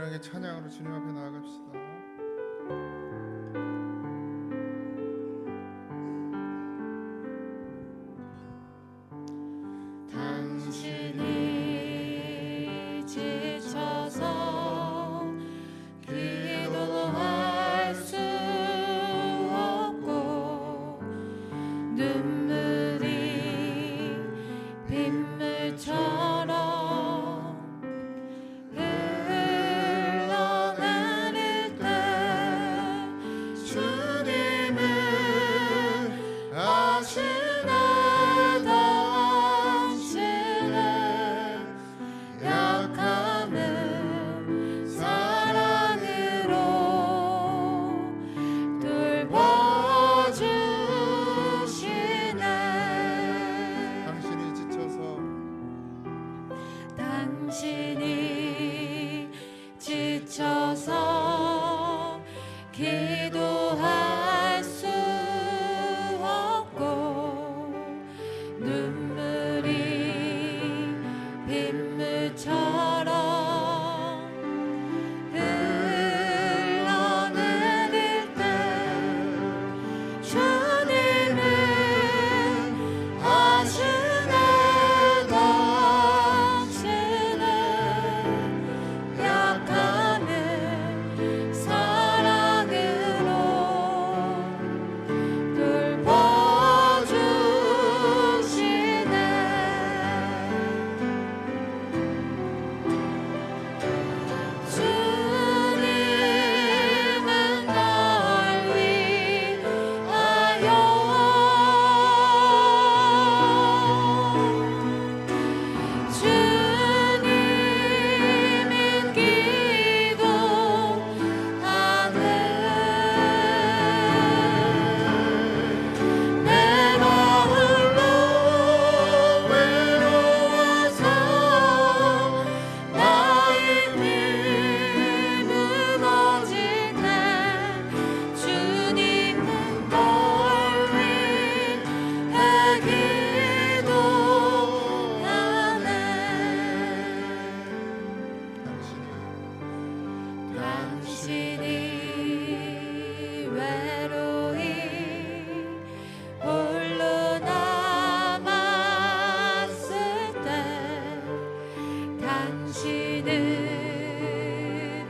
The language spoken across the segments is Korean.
노래하게 찬양으로 주님 앞에 나아갑시다. 당신이 지쳐서 기도할 수 없고 눈물이 빗물처럼 흘러내릴 때 주님은 아시네. 당신의 약함을 사랑으로 돌봐주시네. 당신이 지쳐서 기도할 수 없고 눈물이 빗물처럼 흘러내릴 때 주님은 아시네. 당신의 약함을 사랑으로 돌봐주시네. 주님은 날 위하여 주님은 기도하네. 내가 홀로 외로워서 나의 힘이 무너지네. 주님은 널 위해 기도하네. 당신이 외로이 홀로 남았을 때 당신은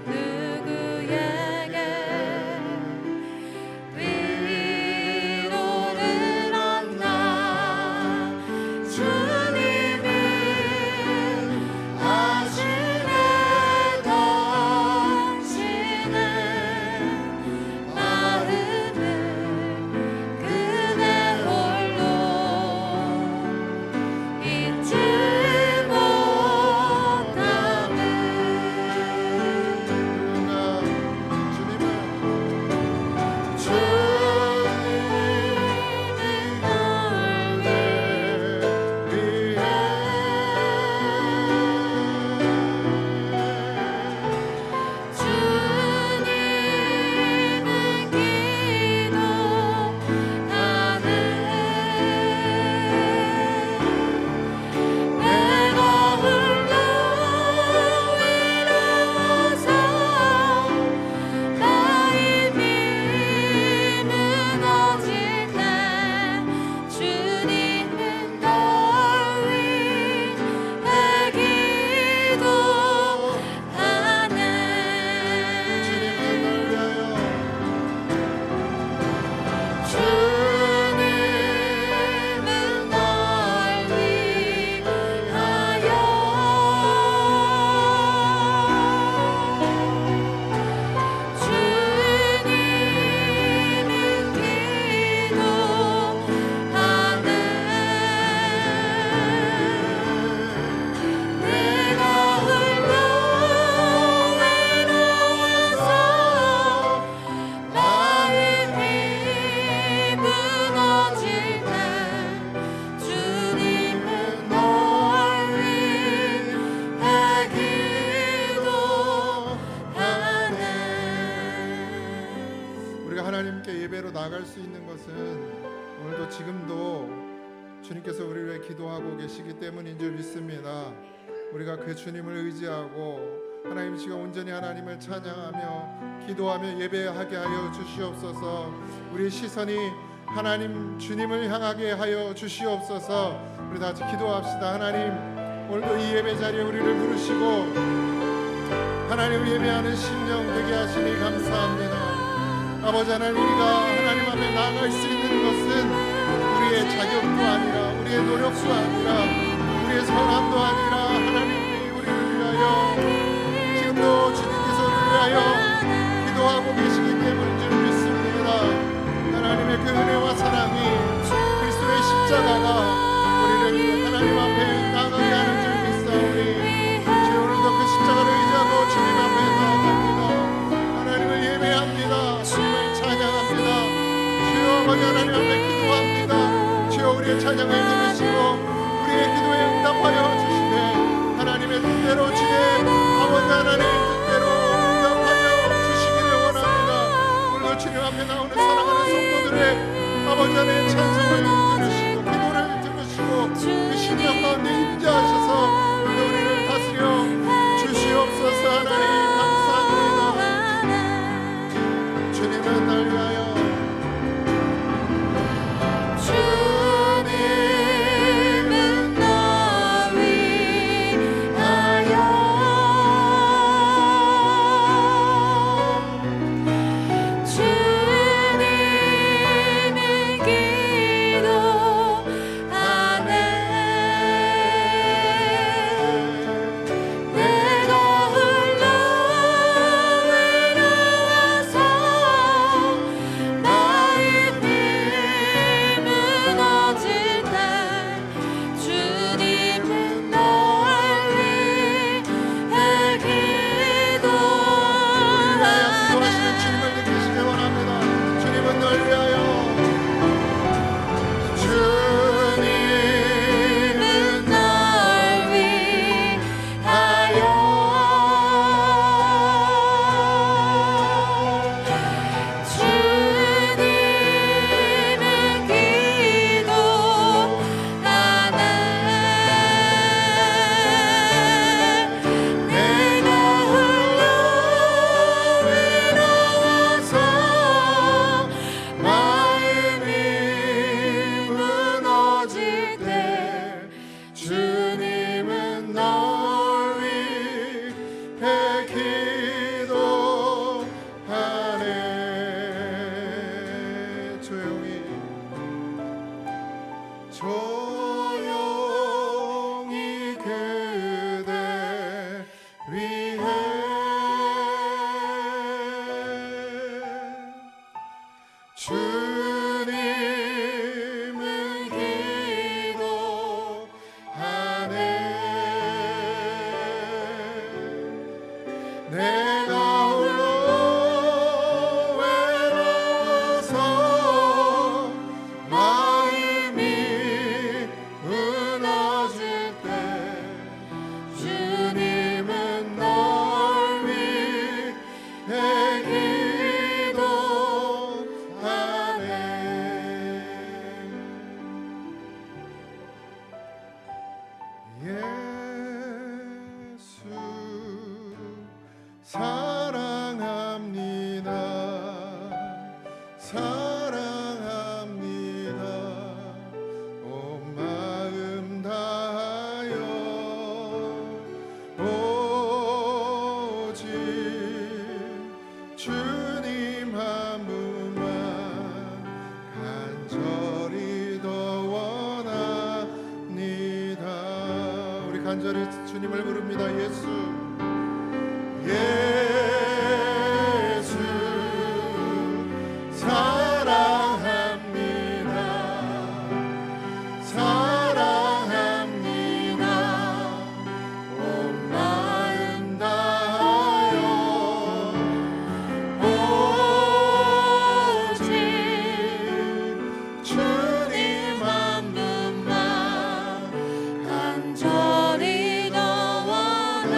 누구에게 위로를 얻나. 주님은 아시네. 당신의 마음을 그대 홀로 잊지 못함을. 주님은 널 주님은 기도하네. 내가 홀로 외로워서 나의 힘이 무너질 때 주님은 널 위해 기도하네. 주님은 널 위하여 주님은 기도하네. 내가 홀로 외로워서 나의 힘이 무너질 때 주님은 널 위해 기도하네. 우리가 하나님께 예배로 나갈 수 있는 것은 오늘도 지금도 주님께서 우리를 위해 기도하고 계시기 때문인 줄 믿습니다. 우리가 그 주님을 의지하고 하나님 시간 온전히 하나님을 찬양하며 기도하며 예배하게 하여 주시옵소서. 우리의 시선이 하나님 주님을 향하게 하여 주시옵소서. 우리 다 같이 기도합시다. 하나님 오늘도 이 예배 자리에 우리를 부르시고 하나님을 예배하는 심령 되게 하시니 감사합니다. 아버지 하나님, 우리가 하나님 앞에 나아갈 수 있는 것은 우리의 자격도 아니라 우리의 노력도 아니라 우리의 선함도 아니라 하나님이 우리를 위하여 지금도 주님께서 우리를 위하여 기도하고 계시기 때문인 줄 믿습니다. 하나님의 그 은혜와 사랑이 그리스도의 십자가가 우리를 하나님 앞에 나아가게 하는 줄 믿사오니 주여 오늘도 그 십자가를 의지하고 주님 앞에 나아갑니다. 하나님을 예배합니다. 주님을 찬양합니다. 주여 아버지 하나님 앞에 기도합니다. 주여 우리의 찬양을 들으시고 우리의 기도에 응답하여 주시되 하나님의 뜻대로 주의 아버지 하나님 뜻대로 응답하여 주시기를 원합니다. 오늘도 주님 앞에 나오는 사랑하는 성도들의 아버지 하나님의 찬송을 들으시고 기도를 들으시고 그 심령 가운데 임재하셔서 우리를 다스려 주시옵소서. 하나님 감사합니다. 주님은 날 위하여 조용히 그대 위해 주님을 기도하네. 내가 홀로 외로워서 마음이 무너질 때 주님은 널 위해 기도하네. 예수 사랑합니다. 사랑합니다. 온 마음 다하여 오직 주님 한 분만 간절히 더 원합니다. 우리 간절히 주님을 부릅니다. 예수 예수 사랑합니다. 사랑합니다. 온 마음 다하여 오직 주님 한 분만 간절히 더 원합니다.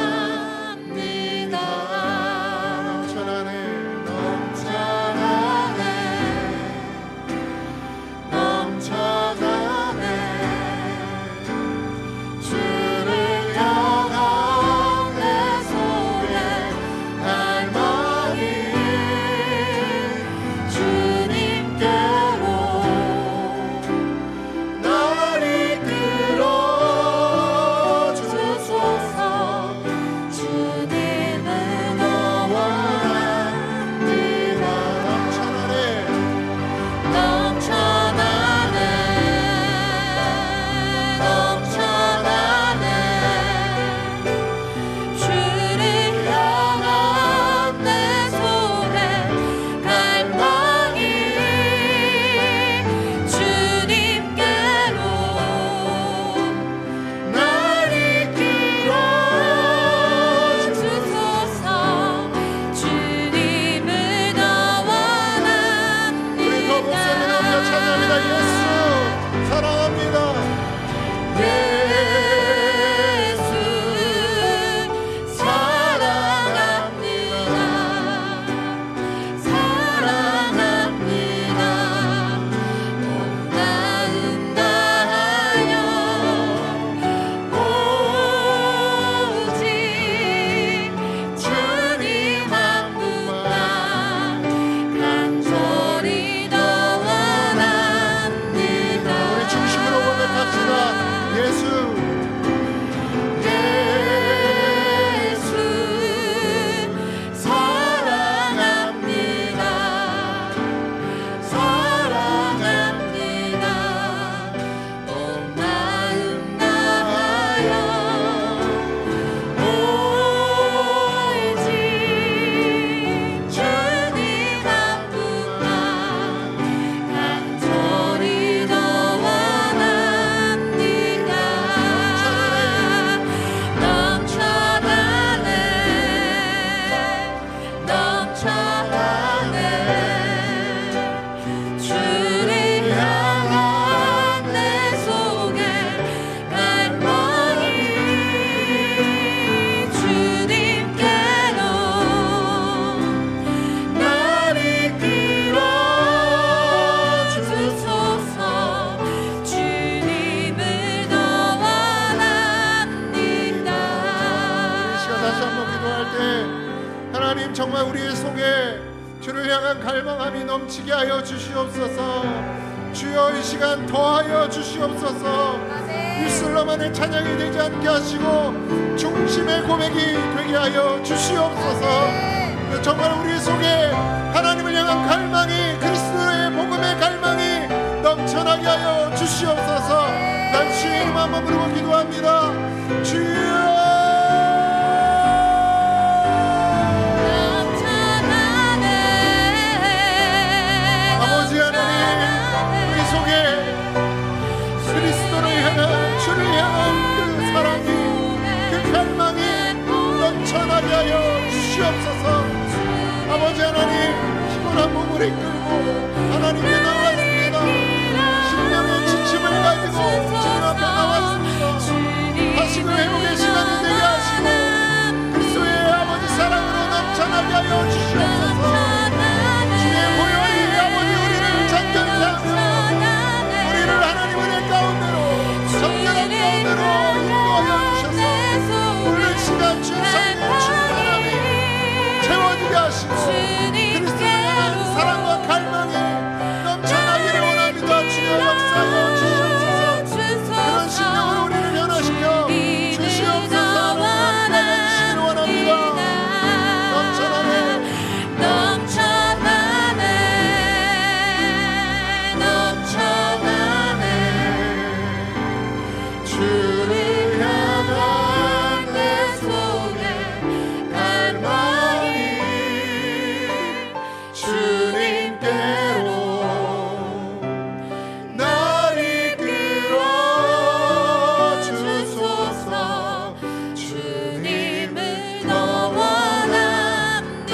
넘치게 하여 주시옵소서. 주여 이 시간 더하여 주시옵소서. 입술로만의 찬양이 되지 않게 하시고 중심의 고백이 되게 하여 주시옵소서. 정말 우리 속에 하나님을 향한 갈망이, 그리스도의 복음의 갈망이 넘쳐나게 하여 주시옵소서. 난 주의 이름 한번 부르고 기도합니다. 주여 넘쳐나게 하여 주시옵소서. 아버지 하나님, 피곤한 몸을 이끌고 하나님께 나왔습니다. 심령의 지침을 가지고 주님 앞에 나왔습니다. 다시금 회복의 시간이 되게 하시고 그리스도의 아버지 사랑으로 넘쳐나게 하여 주시옵소서. 주의 보혈이 아버지 우리를 잔결케 하며 우리를 하나님 은혜 가운데로 정결한 가운데로 인도하여 주셔서 오늘 시간 주의 성령 충만함이 채워지게 하시고 그리스도에 대한 사랑과 갈망이 넘쳐나기를 원합니다. 주여 역사하여 주시옵소서. 그런 심령으로 우리를 변화시켜 주시옵소서. 변화주시기를 원합니다. 넘쳐나네 주를 향한 내 속에 갈망이 주님께로 날 이끌어 주소서. 주님을 더 원합니다.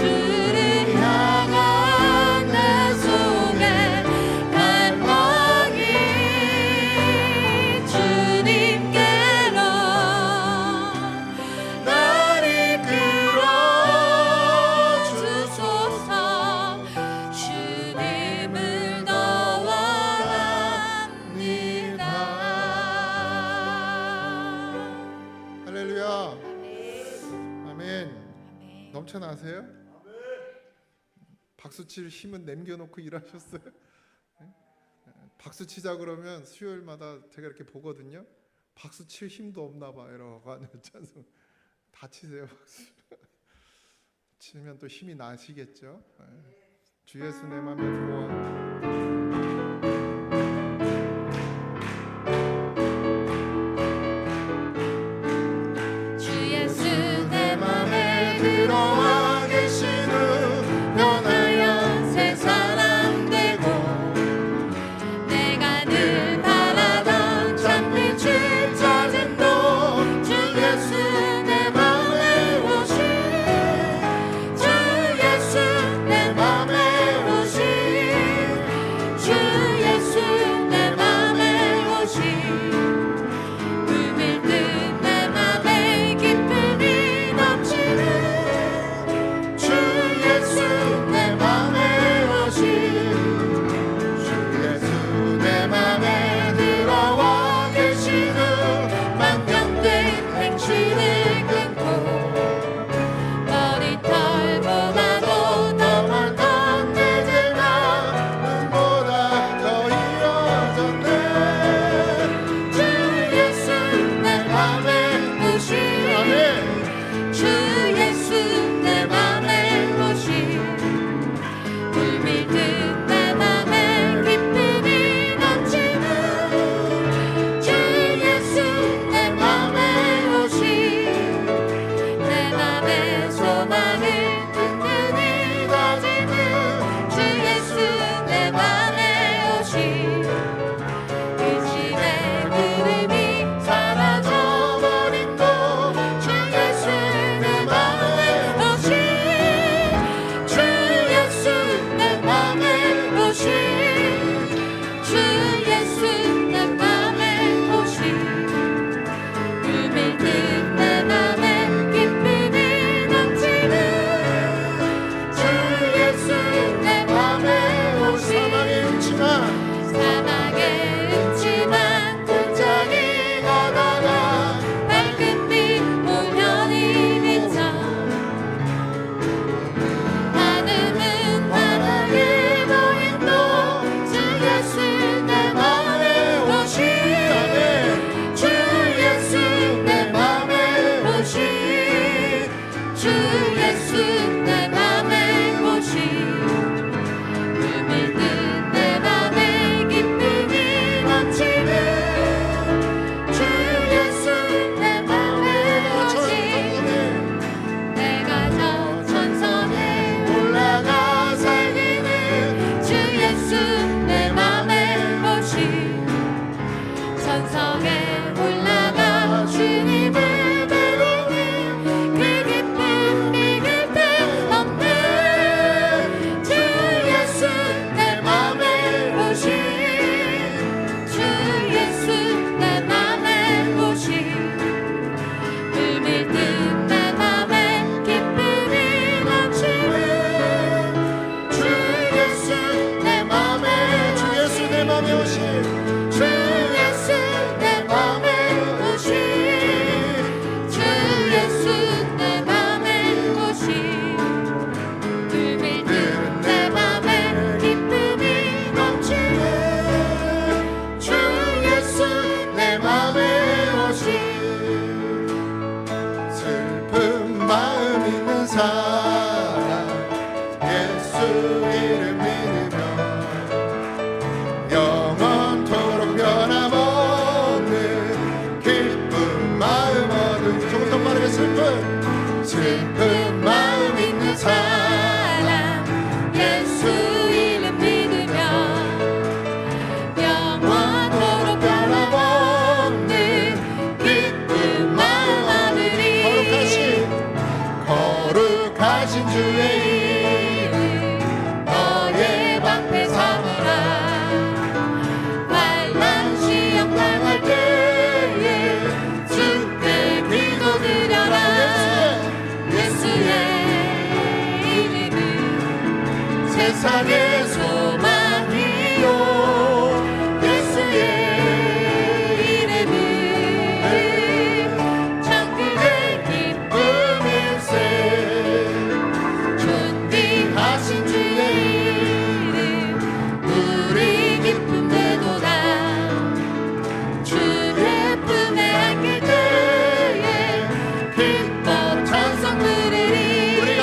주를 향한 내 속에 갈망이 주님께로 날 이끌어 주소서. 주님을 더 원합니다. 할렐루야. 아멘. 넘쳐나세요? 박수칠 힘은 남겨놓고 일하셨어요? 박수치자 그러면 수요일마다 제가 이렇게 보거든요. 박수칠 힘도 없나 봐 이러고 하는 찬송 다 치세요. 박수 치면 또 힘이 나시겠죠. 주 예수 내 맘에 들어와. 주 예수 내 맘에 들어와 계시는 변하여 새 사람 되고 내가 늘 바라던 참빛 줄 찾음도 주 예수 내 맘에 오신 주 예수 내 맘에 오신 주 예수 내 맘에 오신 불밀 듯 내 맘에 기쁨이 넘치는 슬픈 마음 있는 사람 예수 이름 믿으며 영원토록 변함없는 기쁜 마음 얻으리. 거룩하신 주의 이름 너의 방패 삼으라. 환난 시험 당할 때에 주께 기도드려라. 예수의 이름은 세상의 소망이요. 예수의 이름은 천국의 기쁨일세. 존귀하신 주의 이름 우리 기쁨 되도다. 주의 품에 안길 때에 기뻐 찬송 부르리. 우리 갈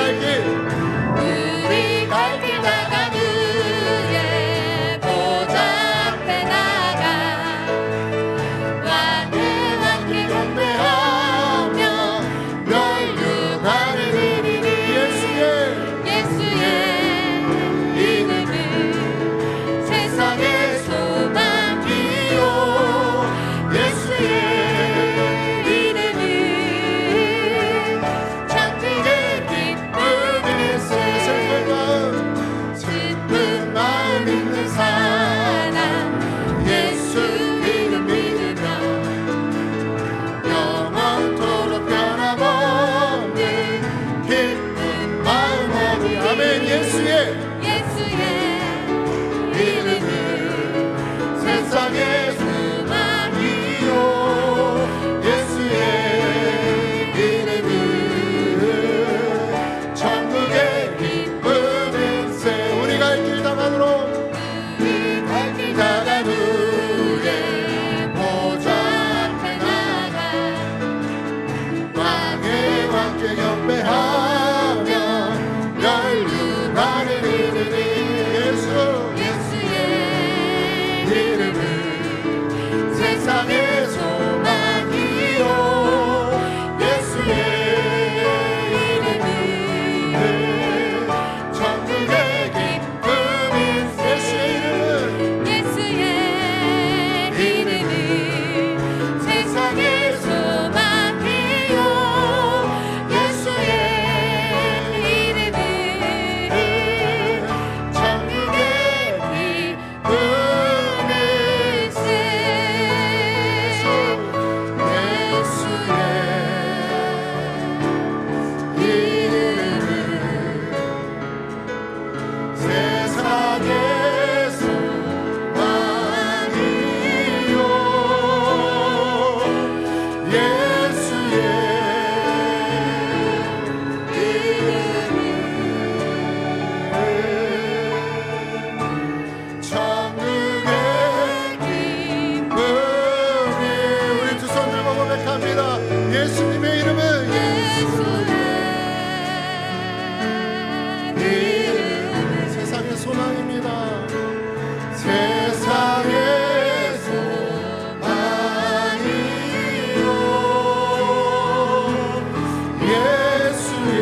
길 다가 주의 보좌 앞에 나가 왕의 왕께 경배하며 멸류관을 드리리. 예수의 이름은 세상의 소망이요. 예수의 이름은 천국의 기쁨일세. 슬픈 마음 있는 사람 예수 이름 믿으며 영원토록 변함없는 기쁜 마음 얻으리. 아멘. 예수의 이름은 세상의 소망이요. 예수의 이름은 천국의 기쁨일세. 우리 갈 길 다간으로 나가 누의 보좌 앞에 나가 왕의 왕께 경배하며 멸류관을 이르리. 예수의 이름은 세상의 소망이요. 예수의 이름은 천국의 기쁨일세. 예수의 이름은 세상의 소망이요. 예수의 이름은 천국의 기쁨일세. 예수님의 이름은 세상의 소망입니다. 세상의 소망이요. 예수의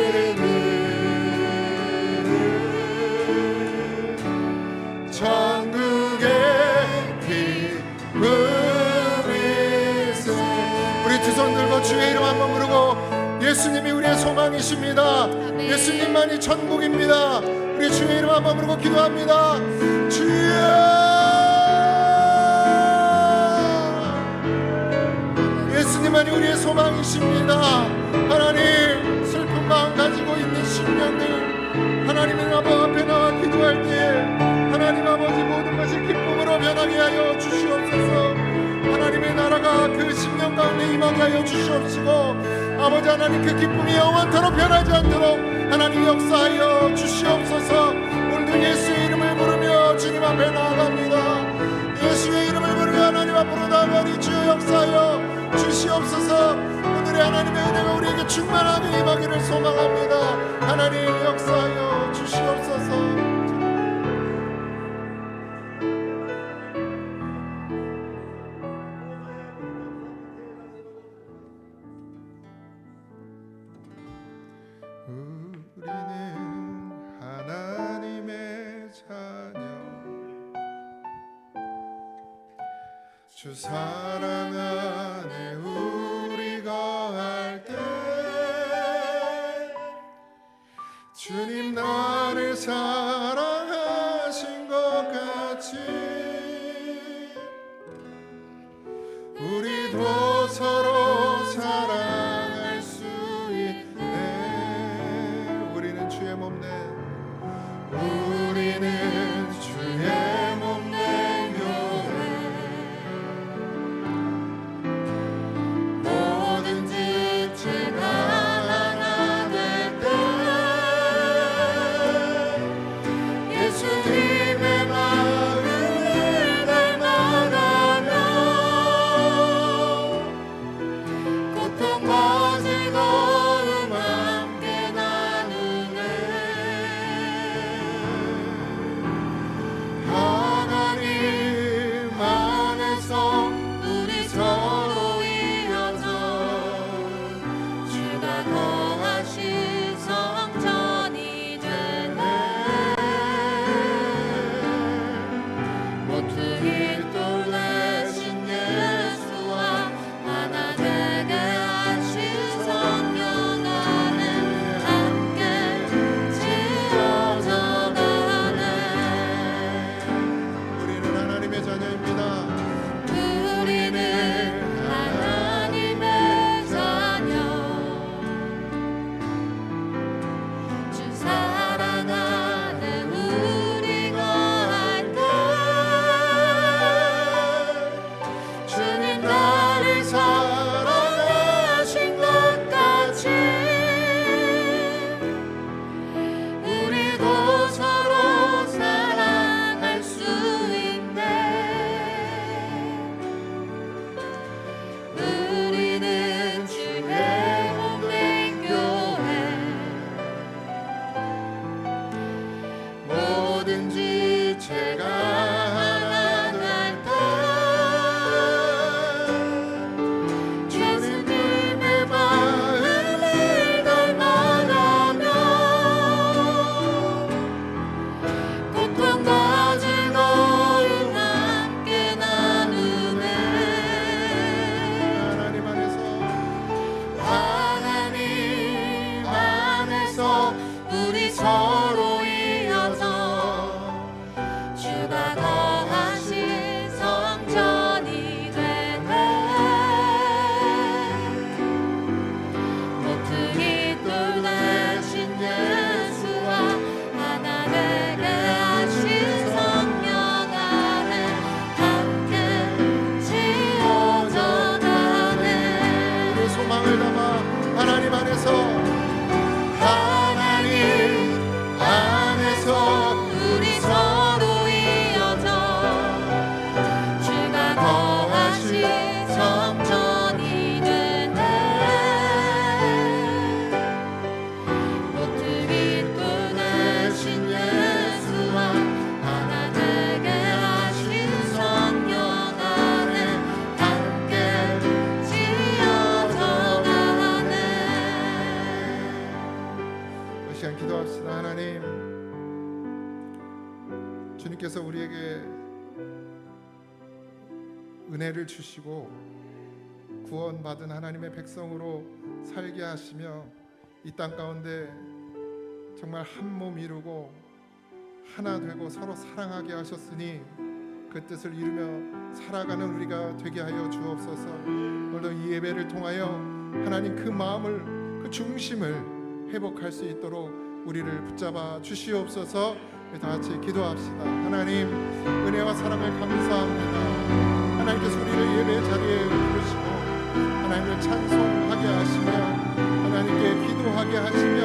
이름은 천국의 기쁨일세. 우리 두 손 들고 주의 이름 한번 부르고 예수님이 우리의 소망이십니다. 예수님만이 천국입니다. 우리 주의 이름 한번 부르고 기도합니다. 주여, 예수님만이 우리의 소망이십니다. 하나님, 슬픈 마음 가지고 있는 심령들 하나님의 아버지 앞에 나와 기도할 때에 하나님 아버지 모든 것이 기쁨으로 변하게 하여 주시옵소서. 하나님의 나라가 그 심령 가운데 임하게 하여 주시옵시고 아버지 하나님 그 기쁨이 영원토록 변하지 않도록 하나님 역사하여 주시옵소서. 오늘도 예수의 이름을 부르며 주님 앞에 나아갑니다. 예수의 이름을 부르며 하나님 앞으로 나아가니 주여 역사하여 주시옵소서. 오늘의 하나님의 은혜가 우리에게 충만하게 임하기를 소망합니다. 하나님 역사하여 주시옵소서. 주 사랑 안에 우리 거할 때 주님 나를 사랑하신 것 같이 우리도 서로 사랑할 수 있네. 우리는 주의 몸 내 우리는 주의 몸 된 교회 뭐든지 제가 하나 될 때 예수님의 마음을 닮아가며 고통과 즐거움 함께 나누네. 하나님 안에서 우리 서로 이어져 주가 거하신 성전이 되네. 모퉁이 돌 대신 예수와 하나 되게 하신 성령 안에 함께 지어져 가네. 우리는 하나님의 자녀입니다. 우리는 하나님의 자녀 주 사랑 안에 우리 거할 때 주님 나를 사랑하신 것 같이 우리도 서로 사랑할 수 있네. 우리는 주의 몸 된 교회 뭐든지 제가 하나 될 때 주님의 마음을 닮아가며 고통과 즐거움 함께 나누네. 하나님 안에서 우리 서로 이어져 주가 거하신 성전이 되네. 모퉁이 돌 대신 예수와 하나 되게 하신 성령 안에 함께 지어져 가네. 우리 소망을 담아 하나님 안에서 우리 서로 이어져 주가 거하신 성전이 되네. 모퉁이 돌 대신 예수와 하나 되게 하신 성령 안에 함께 지어져 가네. 이 시간 기도합시다. 하나님, 주님께서 우리에게 은혜를 주시고 구원받은 하나님의 백성으로 살게 하시며 이 땅 가운데 정말 한 몸 이루고 하나 되고 서로 사랑하게 하셨으니 그 뜻을 이루며 살아가는 우리가 되게 하여 주옵소서. 오늘도 이 예배를 통하여 하나님 그 마음을 그 중심을 회복할 수 있도록 우리를 붙잡아 주시옵소서. 다 같이 기도합시다. 하나님, 은혜와 사랑을 감사합니다. 하나님께서 우리를 예배 자리에 부르시고 하나님을 찬송하게 하시며 하나님께 기도하게 하시며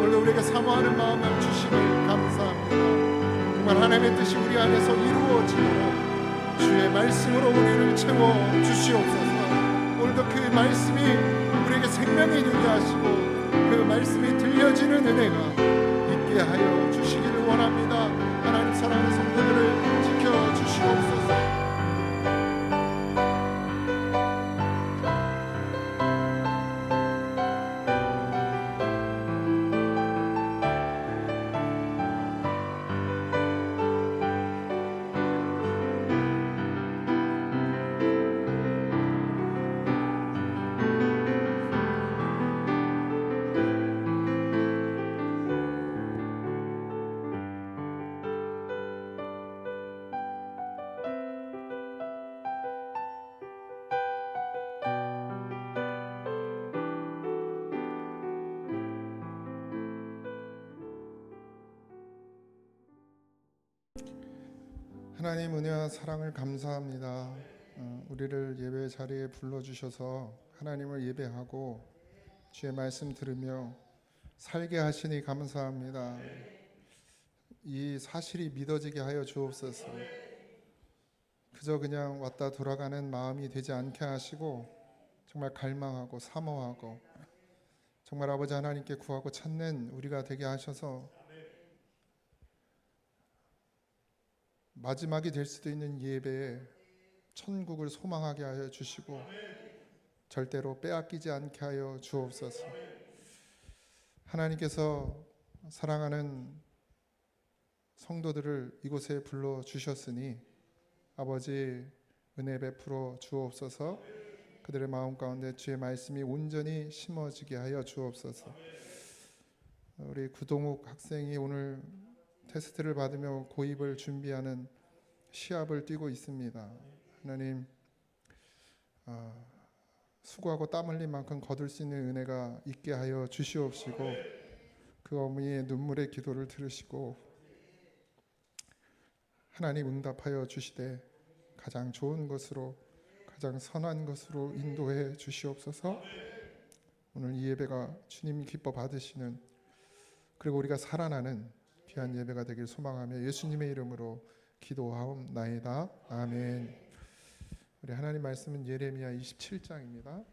오늘 우리에게 사모하는 마음을 주시길 감사합니다. 정말 하나님의 뜻이 우리 안에서 이루어지도록 주의 말씀으로 우리를 채워 주시옵소서. 오늘도 그 말씀이 우리에게 생명이 되게 하시고 그 말씀이 들려지는 은혜가 있게 하여 주시기를 원합니다. 하나님 사랑하는 성도들을 지켜주시옵소서. 하나님 은혜와 사랑을 감사합니다. 우리를 예배 자리에 불러주셔서 하나님을 예배하고 주의 말씀 들으며 살게 하시니 감사합니다. 이 사실이 믿어지게 하여 주옵소서. 그저 그냥 왔다 돌아가는 마음이 되지 않게 하시고 정말 갈망하고 사모하고 정말 아버지 하나님께 구하고 찾는 우리가 되게 하셔서 마지막이 될 수도 있는 예배에 천국을 소망하게 하여 주시고 절대로 빼앗기지 않게 하여 주옵소서. 하나님께서 사랑하는 성도들을 이곳에 불러 주셨으니 아버지 은혜 베풀어 주옵소서. 그들의 마음 가운데 주의 말씀이 온전히 심어지게 하여 주옵소서. 우리 구동욱 학생이 오늘 테스트를 받으며 고입을 준비하는 시합을 뛰고 있습니다. 하나님, 수고하고 땀 흘린 만큼 거둘 수 있는 은혜가 있게 하여 주시옵시고 그 어머니의 눈물의 기도를 들으시고 하나님 응답하여 주시되 가장 좋은 것으로 가장 선한 것으로 인도해 주시옵소서. 오늘 이 예배가 주님 기뻐 받으시는 그리고 우리가 살아나는 귀한 예배가 되길 소망하며 예수님의 이름으로 기도하옵나이다. 아멘. 우리 하나님 말씀은 예레미야 27장입니다.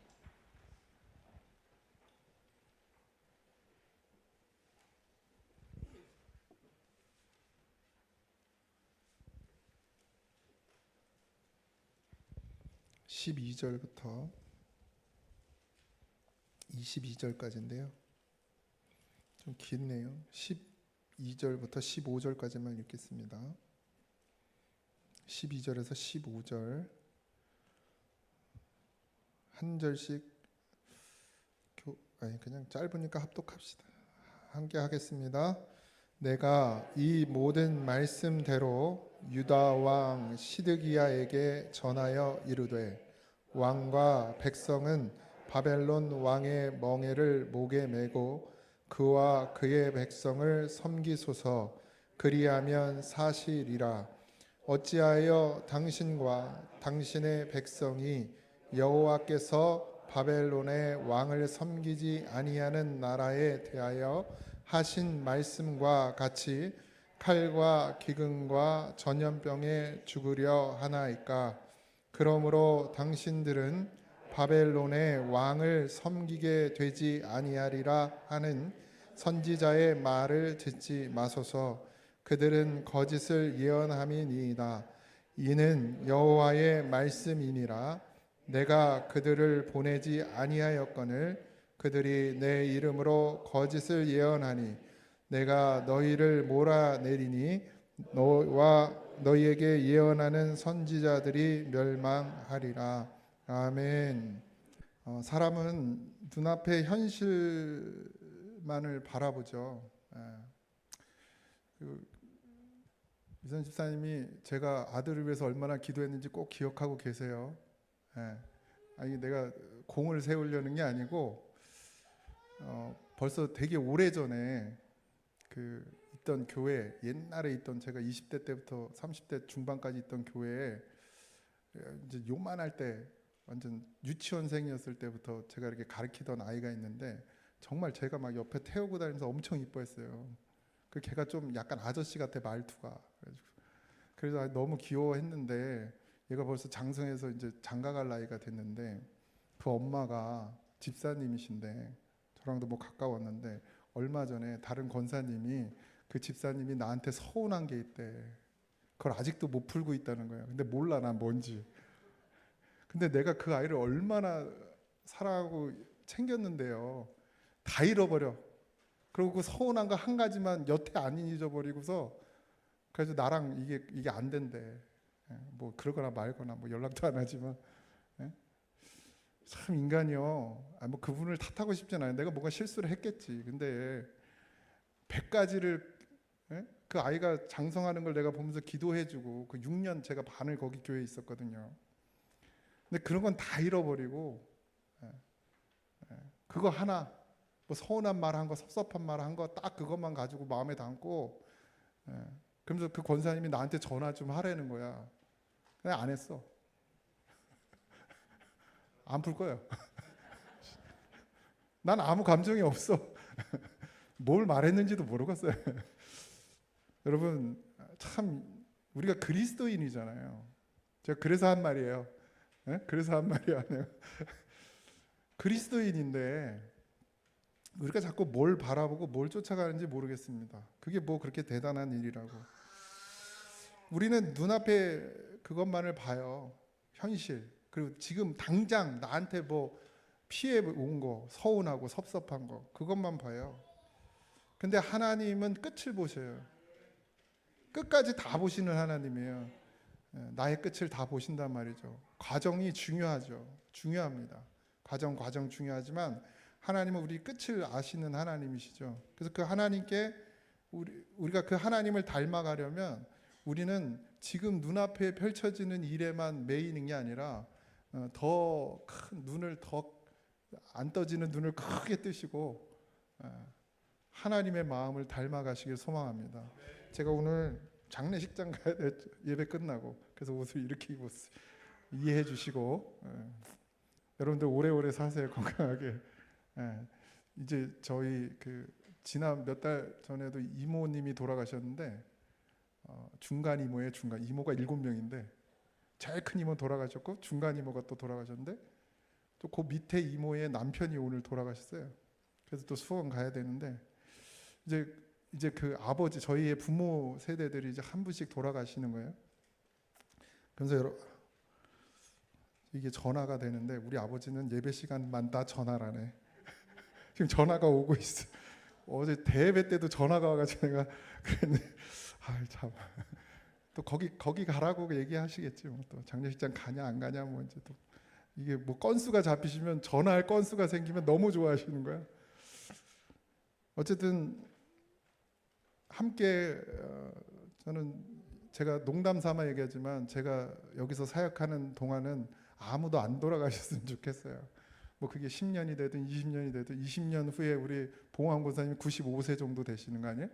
(12절부터) 22절까지인데요. 좀 길네요. 12절부터 15절까지만 읽겠습니다. 12절에서 15절 한 절씩 그냥 짧으니까 합독합시다. 함께 하겠습니다. 내가 이 모든 말씀대로 유다 왕 시드기야에게 전하여 이르되 왕과 백성은 바벨론 왕의 멍에를 목에 메고 그와 그의 백성을 섬기소서. 그리하면 사실이라. 어찌하여 당신과 당신의 백성이 여호와께서 바벨론의 왕을 섬기지 아니하는 나라에 대하여 하신 말씀과 같이 칼과 기근과 전염병에 죽으려 하나이까. 그러므로 당신들은 바벨론의 왕을 섬기게 되지 아니하리라 하는 선지자의 말을 듣지 마소서. 그들은 거짓을 예언함이니이다. 이는 여호와의 말씀이니라. 내가 그들을 보내지 아니하였거늘 그들이 내 이름으로 거짓을 예언하니 내가 너희를 몰아내리니 너와 너희에게 예언하는 선지자들이 멸망하리라. 아멘. 사람은 눈앞의 현실만을 바라보죠. 미선 집사님이 제가 아들을 위해서 얼마나 기도했는지 꼭 기억하고 계세요. 아니 내가 공을 세우려는 게 아니고 벌써 되게 오래전에 있던 교회, 옛날에 있던 제가 20대 때부터 30대 중반까지 있던 교회에 이제 요만할 때 완전 유치원생이었을 때부터 제가 이렇게 가르치던 아이가 있는데 정말 제가 막 옆에 태우고 다니면서 엄청 이뻐했어요. 그 걔가 좀 약간 아저씨 같아, 말투가. 그래서 너무 귀여워했는데 얘가 벌써 장성해서 이제 장가갈 나이가 됐는데 그 엄마가 집사님이신데 저랑도 뭐 가까웠는데 얼마 전에 다른 권사님이 그 집사님이 나한테 서운한 게 있대. 그걸 아직도 못 풀고 있다는 거야. 근데 몰라, 난 뭔지. 근데 내가 그 아이를 얼마나 사랑하고 챙겼는데요. 다 잃어버려. 그리고 그 서운한 거 한 가지만 여태 안 잊어버리고서 그래서 나랑 이게 안 된대. 뭐 그러거나 말거나 뭐 연락도 안 하지만 참 인간이요. 뭐 그분을 탓하고 싶지 않아요. 내가 뭔가 실수를 했겠지. 근데 100가지를 그 아이가 장성하는 걸 내가 보면서 기도해주고 그 6년 제가 반을 거기 교회에 있었거든요. 근데 그런 건 다 잃어버리고 그거 하나 뭐 서운한 말 한 거, 섭섭한 말 한 거 딱 그것만 가지고 마음에 담고 그러면서 그 권사님이 나한테 전화 좀 하라는 거야. 그냥 안 했어. 안 풀 거예요. 난 아무 감정이 없어. 뭘 말했는지도 모르겠어요. 여러분, 참 우리가 그리스도인이잖아요. 제가 그래서 한 말이에요. 예? 그래서 한 말이 아니에요. 그리스도인인데 우리가 자꾸 뭘 바라보고 뭘 쫓아가는지 모르겠습니다. 그게 뭐 그렇게 대단한 일이라고. 우리는 눈앞에 그것만을 봐요. 현실. 그리고 지금 당장 나한테 뭐 피해 온 거, 서운하고 섭섭한 거, 그것만 봐요. 근데 하나님은 끝을 보셔요. 끝까지 다 보시는 하나님이에요. 나의 끝을 다 보신단 말이죠. 과정이 중요하죠. 중요합니다. 과정 중요하지만 하나님은 우리 끝을 아시는 하나님이시죠. 그래서 그 하나님께 우리가 그 하나님을 닮아가려면 우리는 지금 눈앞에 펼쳐지는 일에만 매이는 게 아니라 더 큰 눈을, 더 안 떠지는 눈을 크게 뜨시고 하나님의 마음을 닮아가시길 소망합니다. 제가 오늘 장례식장 가야 돼, 예배 끝나고. 그래서 옷을 이렇게 입었어요. 이해해 주시고 여러분들 오래오래 사세요. 건강하게. 이제 저희 그 지난 몇 달 전에도 이모님이 돌아가셨는데 중간 이모예요. 중간 이모가 7명인데 제일 큰 이모 돌아가셨고 중간 이모가 또 돌아가셨는데 또 그 밑에 이모의 남편이 오늘 돌아가셨어요. 그래서 또 수원 가야 되는데 이제 그 아버지, 저희의 부모 세대들이 이제 한 분씩 돌아가시는 거예요. 그래서 이게 전화가 되는데 우리 아버지는 예배 시간만 다 전화를 하네. 지금 전화가 오고 있어. 어제 대예배 때도 전화가 와가지고 내가 그랬는데 참. 또 거기 가라고 얘기하시겠지. 뭐 또 장례식장 가냐 안 가냐 뭐 이제 또 이게 뭐 건수가 잡히시면 전화할 건수가 생기면 너무 좋아하시는 거야. 어쨌든 함께 저는 제가 농담 삼아 얘기하지만 제가 여기서 사역하는 동안은 아무도 안 돌아가셨으면 좋겠어요. 뭐 그게 10년이 되든 20년이 되든 20년 후에 우리 봉황 권사님 95세 정도 되시는 거 아니에요?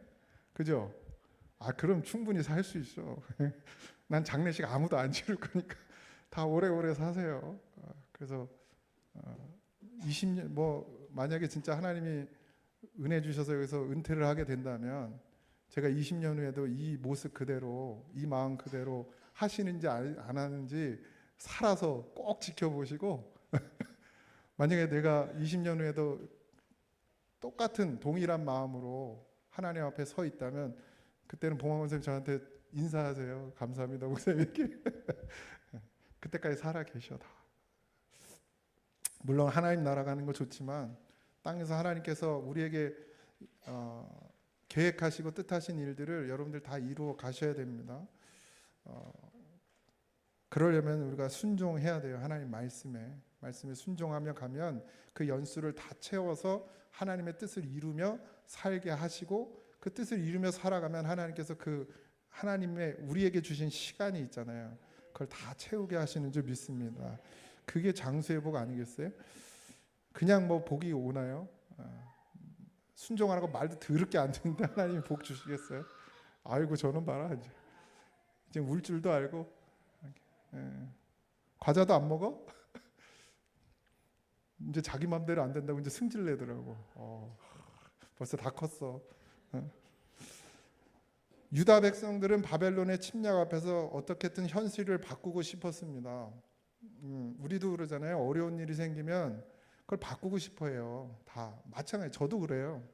그죠? 그럼 충분히 살 수 있어. 난 장례식 아무도 안 치를 거니까 다 오래오래 사세요. 그래서 20년 뭐 만약에 진짜 하나님이 은혜 주셔서 여기서 은퇴를 하게 된다면 제가 20년 후에도 이 모습 그대로, 이 마음 그대로 하시는지 안 하는지 살아서 꼭 지켜보시고 만약에 내가 20년 후에도 똑같은 동일한 마음으로 하나님 앞에 서 있다면 그때는 봉황 선생님 저한테 인사하세요. 감사합니다 목사님 이렇게. 그때까지 살아 계셔 다. 물론 하나님 나라 가는 거 좋지만 땅에서 하나님께서 우리에게 계획하시고 뜻하신 일들을 여러분들 다 이루어 가셔야 됩니다. 그러려면 우리가 순종해야 돼요. 하나님 말씀에 순종하며 가면 그 연수를 다 채워서 하나님의 뜻을 이루며 살게 하시고 그 뜻을 이루며 살아가면 하나님께서 그 하나님의 우리에게 주신 시간이 있잖아요. 그걸 다 채우게 하시는 줄 믿습니다. 그게 장수의 복 아니겠어요? 그냥 뭐 복이 오나요? 순종하라고 말도 더럽게 안 듣는데 하나님이 복 주시겠어요? 아이고 저는 봐라 이제 울 줄도 알고 과자도 안 먹어? 이제 자기 맘대로 안 된다고 이제 승질 내더라고. 벌써 다 컸어. 유다 백성들은 바벨론의 침략 앞에서 어떻게든 현실을 바꾸고 싶었습니다. 우리도 그러잖아요. 어려운 일이 생기면 그걸 바꾸고 싶어해요. 다 마찬가지. 저도 그래요.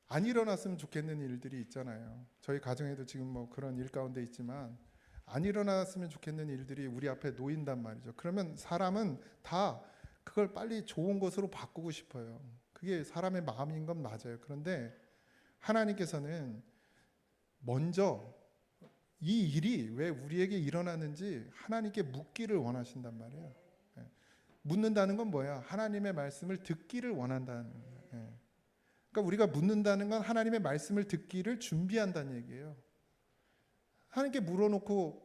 안 일어났으면 좋겠는 일들이 있잖아요. 저희 가정에도 지금 뭐 그런 일 가운데 있지만 안 일어났으면 좋겠는 일들이 우리 앞에 놓인단 말이죠. 그러면 사람은 다 그걸 빨리 좋은 것으로 바꾸고 싶어요. 그게 사람의 마음인 건 맞아요. 그런데 하나님께서는 먼저 이 일이 왜 우리에게 일어나는지 하나님께 묻기를 원하신단 말이에요. 묻는다는 건 뭐야? 하나님의 말씀을 듣기를 원한다는 거예요. 그러니까 우리가 묻는다는 건 하나님의 말씀을 듣기를 준비한다는 얘기예요. 하나님께 물어놓고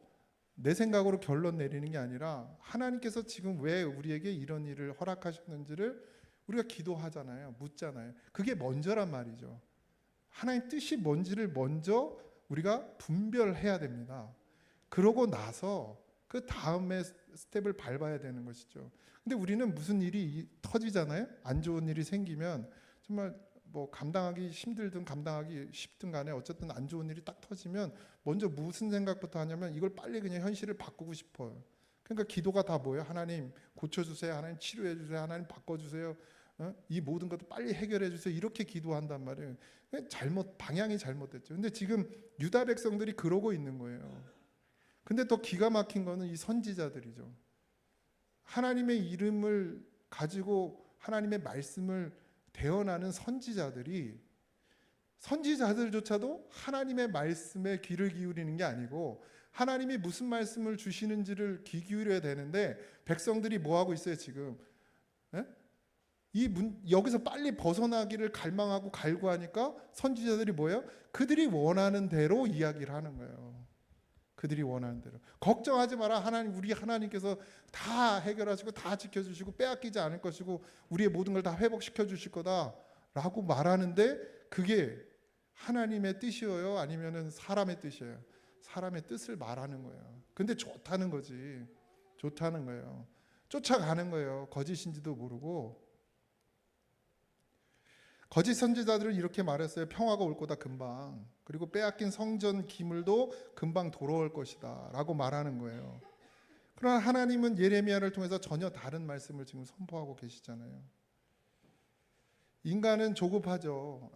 내 생각으로 결론 내리는 게 아니라 하나님께서 지금 왜 우리에게 이런 일을 허락하셨는지를 우리가 기도하잖아요. 묻잖아요. 그게 먼저란 말이죠. 하나님 뜻이 뭔지를 먼저 우리가 분별해야 됩니다. 그러고 나서 그 다음에 스텝을 밟아야 되는 것이죠. 근데 우리는 무슨 일이 터지잖아요. 안 좋은 일이 생기면 정말 뭐 감당하기 힘들든 감당하기 쉽든 간에 어쨌든 안 좋은 일이 딱 터지면 먼저 무슨 생각부터 하냐면 이걸 빨리 그냥 현실을 바꾸고 싶어요. 그러니까 기도가 다 뭐예요? 하나님 고쳐주세요. 하나님 치료해주세요. 하나님 바꿔주세요. 이 모든 것도 빨리 해결해주세요. 이렇게 기도한단 말이에요. 방향이 잘못됐죠. 근데 지금 유다 백성들이 그러고 있는 거예요. 근데 더 기가 막힌 거는 이 선지자들이죠. 하나님의 이름을 가지고 하나님의 말씀을 대언하는 선지자들조차도 하나님의 말씀에 귀를 기울이는 게 아니고 하나님이 무슨 말씀을 주시는지를 귀 기울여야 되는데 백성들이 뭐 하고 있어요 지금? 여기서 빨리 벗어나기를 갈망하고 갈구하니까 선지자들이 뭐예요? 그들이 원하는 대로 이야기를 하는 거예요. 그들이 원하는 대로. 걱정하지 마라. 우리 하나님께서 다 해결하시고 다 지켜주시고 빼앗기지 않을 것이고 우리의 모든 걸 다 회복시켜 주실 거다라고 말하는데 그게 하나님의 뜻이어요? 아니면은 사람의 뜻이에요? 사람의 뜻을 말하는 거예요. 근데 좋다는 거지. 좋다는 거예요. 쫓아가는 거예요. 거짓인지도 모르고. 거짓 선지자들은 이렇게 말했어요. 평화가 올 거다 금방. 그리고 빼앗긴 성전 기물도 금방 돌아올 것이다 라고 말하는 거예요. 그러나 하나님은 예레미야를 통해서 전혀 다른 말씀을 지금 선포하고 계시잖아요. 인간은 조급하죠.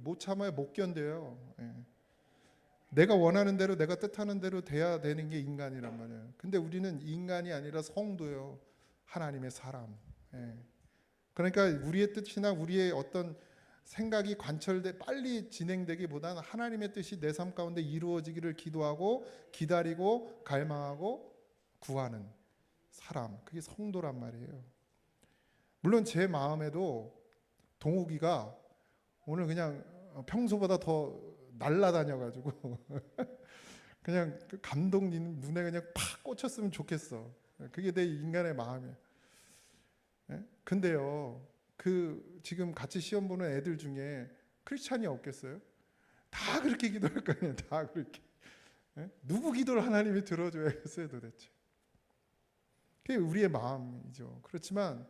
못 참아요. 못 견뎌요. 내가 원하는 대로 내가 뜻하는 대로 돼야 되는 게 인간이란 말이에요. 근데 우리는 인간이 아니라 성도요. 하나님의 사람. 그러니까 우리의 뜻이나 우리의 어떤 생각이 관철돼 빨리 진행되기보다는 하나님의 뜻이 내 삶 가운데 이루어지기를 기도하고 기다리고 갈망하고 구하는 사람, 그게 성도란 말이에요. 물론 제 마음에도 동욱이가 오늘 그냥 평소보다 더 날라다녀가지고 그냥 그 감독 눈에 그냥 팍 꽂혔으면 좋겠어. 그게 내 인간의 마음이에요. 근데요, 지금 같이 시험 보는 애들 중에 크리스찬이 없겠어요? 다 그렇게 기도할 거 아니에요. 다 그렇게. 누구 기도를 하나님이 들어줘야겠어요, 도대체? 그게 우리의 마음이죠. 그렇지만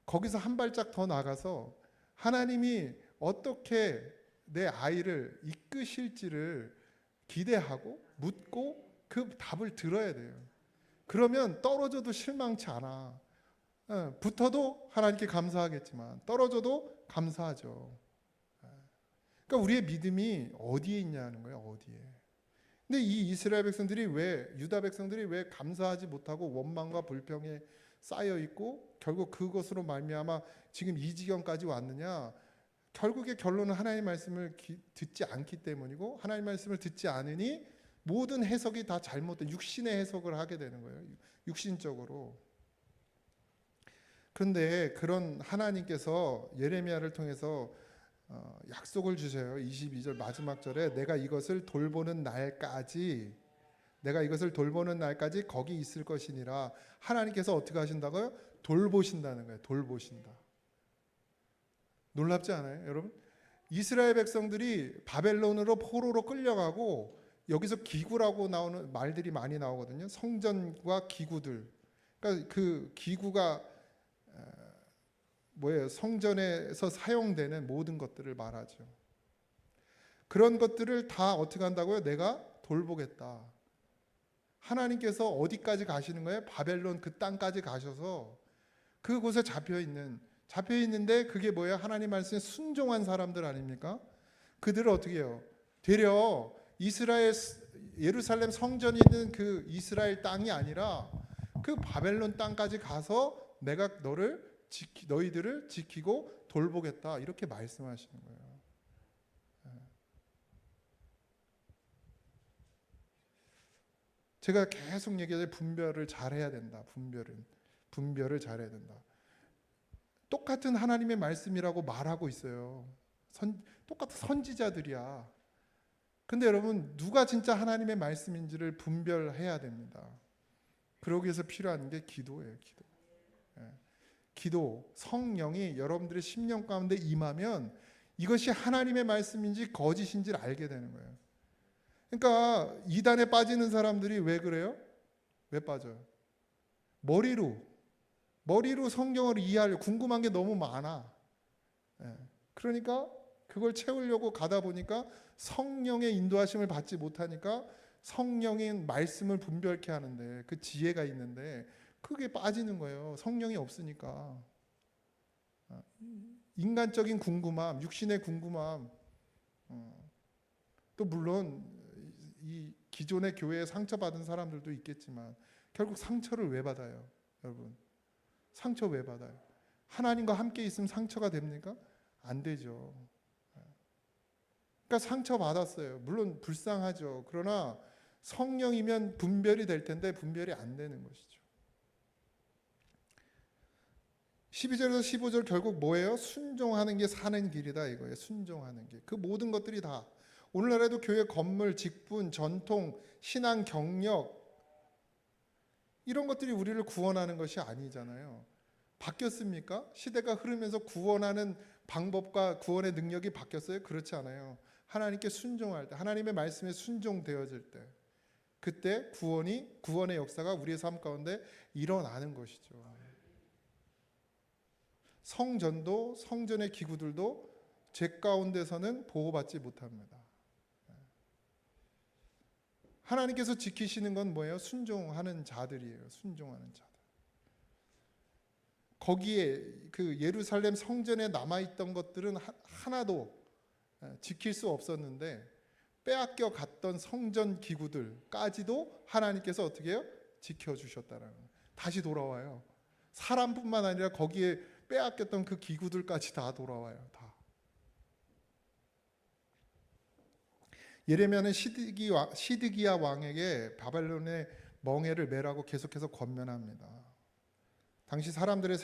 거기서 한 발짝 더 나가서 하나님이 어떻게 내 아이를 이끄실지를 기대하고 묻고 그 답을 들어야 돼요. 그러면 떨어져도 실망치 않아. 붙어도 하나님께 감사하겠지만 떨어져도 감사하죠. 그러니까 우리의 믿음이 어디에 있냐는 거예요. 어디에. 근데 이 이스라엘 백성들이 유다 백성들이 왜 감사하지 못하고 원망과 불평에 쌓여 있고 결국 그것으로 말미암아 지금 이 지경까지 왔느냐? 결국의 결론은 하나님의 말씀을 듣지 않기 때문이고 하나님의 말씀을 듣지 않으니 모든 해석이 다 잘못된 육신의 해석을 하게 되는 거예요. 육신적으로. 그런데 그런 하나님께서 예레미야를 통해서 약속을 주세요. 22절 마지막 절에 내가 이것을 돌보는 날까지 거기 있을 것이니라. 하나님께서 어떻게 하신다고요? 돌보신다는 거예요. 돌보신다. 놀랍지 않아요, 여러분? 이스라엘 백성들이 바벨론으로 포로로 끌려가고 여기서 기구라고 나오는 말들이 많이 나오거든요. 성전과 기구들. 그러니까 그 기구가 뭐예요? 성전에서 사용되는 모든 것들을 말하죠. 그런 것들을 다 어떻게 한다고요? 내가 돌보겠다. 하나님께서 어디까지 가시는 거예요? 바벨론 그 땅까지 가셔서 그곳에 잡혀 있는데 그게 뭐예요? 하나님 말씀에 순종한 사람들 아닙니까? 그들을 어떻게 해요? 되려 예루살렘 성전이 있는 그 이스라엘 땅이 아니라 그 바벨론 땅까지 가서 내가 너희들을 지키고 돌보겠다 이렇게 말씀하시는 거예요. 제가 계속 얘기하죠. 분별을 잘해야 된다. 분별을 잘해야 된다. 똑같은 하나님의 말씀이라고 말하고 있어요. 똑같은 선지자들이야. 근데 여러분 누가 진짜 하나님의 말씀인지를 분별해야 됩니다. 그러기 위해서 필요한 게 기도예요. 기도. 성령이 여러분들의 심령 가운데 임하면 이것이 하나님의 말씀인지 거짓인지를 알게 되는 거예요. 그러니까 이단에 빠지는 사람들이 왜 그래요? 왜 빠져요? 머리로 성경을 이해하려 궁금한 게 너무 많아. 그러니까 그걸 채우려고 가다 보니까 성령의 인도하심을 받지 못하니까 성령의 말씀을 분별케 하는데 그 지혜가 있는데 그게 빠지는 거예요. 성령이 없으니까. 인간적인 궁금함, 육신의 궁금함, 또 물론 이 기존의 교회에 상처받은 사람들도 있겠지만 결국 상처를 왜 받아요? 여러분, 상처 왜 받아요? 하나님과 함께 있으면 상처가 됩니까? 안 되죠. 그러니까 상처 받았어요. 물론 불쌍하죠. 그러나 성령이면 분별이 될 텐데 분별이 안 되는 것이죠. 12절에서 15절 결국 뭐예요? 순종하는 게 사는 길이다 이거예요. 순종하는 길. 그 모든 것들이 다 오늘날에도 교회 건물, 직분, 전통, 신앙 경력 이런 것들이 우리를 구원하는 것이 아니잖아요. 바뀌었습니까? 시대가 흐르면서 구원하는 방법과 구원의 능력이 바뀌었어요? 그렇지 않아요. 하나님께 순종할 때, 하나님의 말씀에 순종되어질 때 그때 구원의 역사가 우리의 삶 가운데 일어나는 것이죠. 성전도 성전의 기구들도 죄 가운데서는 보호받지 못합니다. 하나님께서 지키시는 건 뭐예요? 순종하는 자들이에요. 순종하는 자들. 거기에 그 예루살렘 성전에 남아있던 것들은 하나도 지킬 수 없었는데 빼앗겨 갔던 성전 기구들까지도 하나님께서 어떻게 해요? 지켜주셨다라는 거예요. 다시 돌아와요. 사람뿐만 아니라 거기에 빼앗겼던 그 기구들까지 다 돌아와요. 다. 예레미야는 시드기야 왕에게 바벨론의 멍에를 매라고 계속해서 권면합니다. 당시 사람들의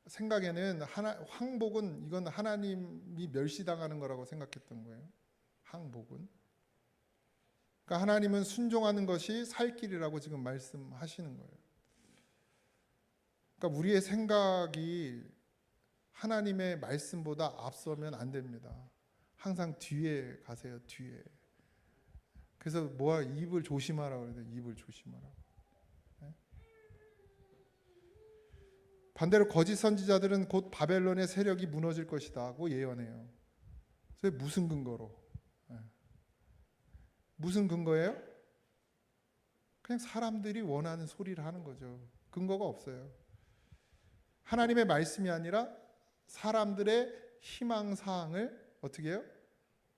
생각에는 황복은 이건 하나님이 멸시당하는 거라고 생각했던 거예요. 항복은. 그러니까 하나님은 순종하는 것이 살 길이라고 지금 말씀하시는 거예요. 그러니까 우리의 생각이 하나님의 말씀보다 앞서면 안 됩니다. 항상 뒤에 가세요. 뒤에. 그래서 입을 조심하라고 그래요. 입을 조심하라고. 반대로 거짓 선지자들은 곧 바벨론의 세력이 무너질 것이다 하고 예언해요. 그래서 무슨 근거로? 무슨 근거예요? 그냥 사람들이 원하는 소리를 하는 거죠. 근거가 없어요. 하나님의 말씀이 아니라 사람들의 희망사항을 어떻게 해요?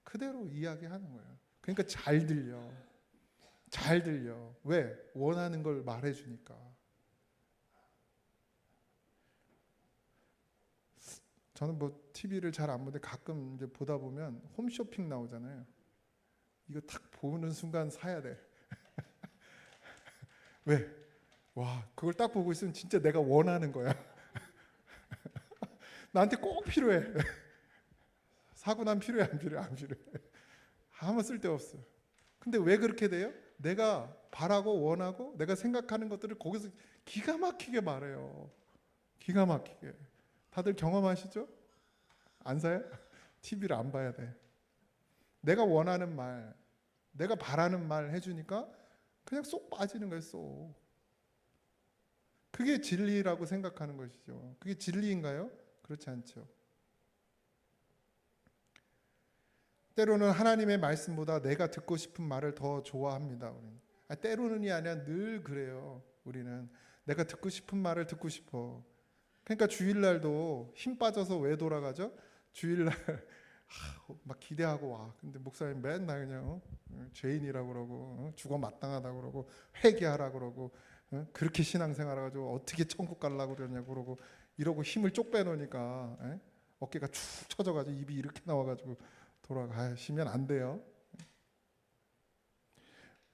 그대로 이야기하는 거예요. 그러니까 잘 들려. 잘 들려. 왜? 원하는 걸 말해주니까. 저는 TV를 잘 안 보는데 가끔 이제 보다 보면 홈쇼핑 나오잖아요. 이거 탁 보는 순간 사야 돼. 왜? 와, 그걸 딱 보고 있으면 진짜 내가 원하는 거야. 나한테 꼭 필요해. 사고 난 필요해, 안 필요해? 안 필요해. 아무 쓸데없어. 근데 왜 그렇게 돼요? 내가 바라고 원하고 내가 생각하는 것들을 거기서 기가 막히게 말해요. 기가 막히게. 다들 경험하시죠? 안 사요? TV를 안 봐야 돼. 내가 원하는 말, 내가 바라는 말 해주니까 그냥 쏙 빠지는 거예요. 쏙. 그게 진리라고 생각하는 것이죠. 그게 진리인가요? 그렇지 않죠. 때로는 하나님의 말씀보다 내가 듣고 싶은 말을 더 좋아합니다. 우리는. 때로는이 아니라 늘 그래요. 우리는 내가 듣고 싶은 말을 듣고 싶어. 그러니까 주일날도 힘 빠져서 왜 돌아가죠? 주일날 막 기대하고 와. 근데 목사님 맨날 그냥 죄인이라고 그러고 죽어 마땅하다고 그러고 회개하라고 그러고 그렇게 신앙생활해가지고 어떻게 천국 가려고 그러냐고 그러고 이러고 힘을 쪽 빼놓으니까 어깨가 축 처져가지고 입이 이렇게 나와가지고 돌아가시면 안 돼요.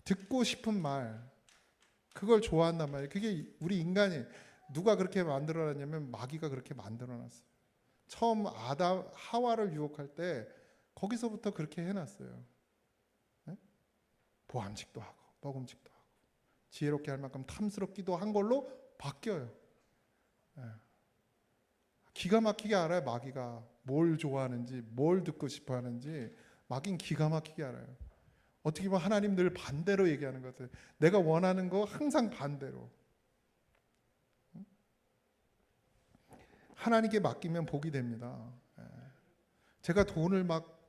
듣고 싶은 말 그걸 좋아한단 말이에요. 그게 우리 인간이 누가 그렇게 만들어놨냐면 마귀가 그렇게 만들어놨어요. 처음 하와를 유혹할 때 거기서부터 그렇게 해놨어요. 보암직도 하고 먹음직도 하고 지혜롭게 할 만큼 탐스럽기도 한 걸로 바뀌어요. 기가 막히게 알아요. 마귀가 뭘 좋아하는지, 뭘 듣고 싶어 하는지 막인 기가 막히게 알아요. 어떻게 보면 하나님 늘 반대로 얘기하는 것 같아요. 내가 원하는 거 항상 반대로. 하나님께 맡기면 복이 됩니다. 제가 돈을 막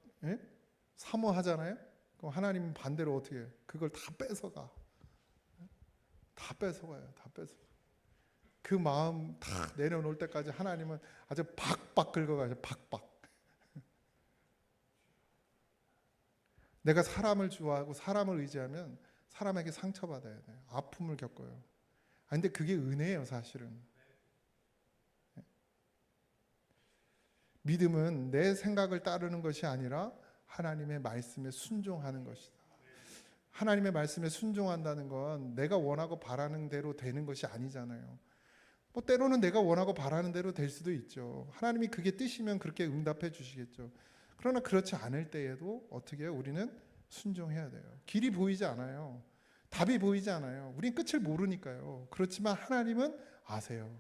사모하잖아요. 그럼 하나님은 반대로 어떻게 해요? 그걸 다 뺏어가. 다 뺏어가요. 다 뺏어. 그 마음 다 내려놓을 때까지 하나님은 아주 박박 긁어가죠. 박박. 내가 사람을 좋아하고 사람을 의지하면 사람에게 상처받아야 돼요. 아픔을 겪어요. 근데 그게 은혜예요, 사실은. 믿음은 내 생각을 따르는 것이 아니라 하나님의 말씀에 순종하는 것이다. 하나님의 말씀에 순종한다는 건 내가 원하고 바라는 대로 되는 것이 아니잖아요. 뭐 때로는 내가 원하고 바라는 대로 될 수도 있죠. 하나님이 그게 뜻이면 그렇게 응답해 주시겠죠. 그러나 그렇지 않을 때에도 어떻게 해요? 우리는 순종해야 돼요. 길이 보이지 않아요. 답이 보이지 않아요. 우린 끝을 모르니까요. 그렇지만 하나님은 아세요.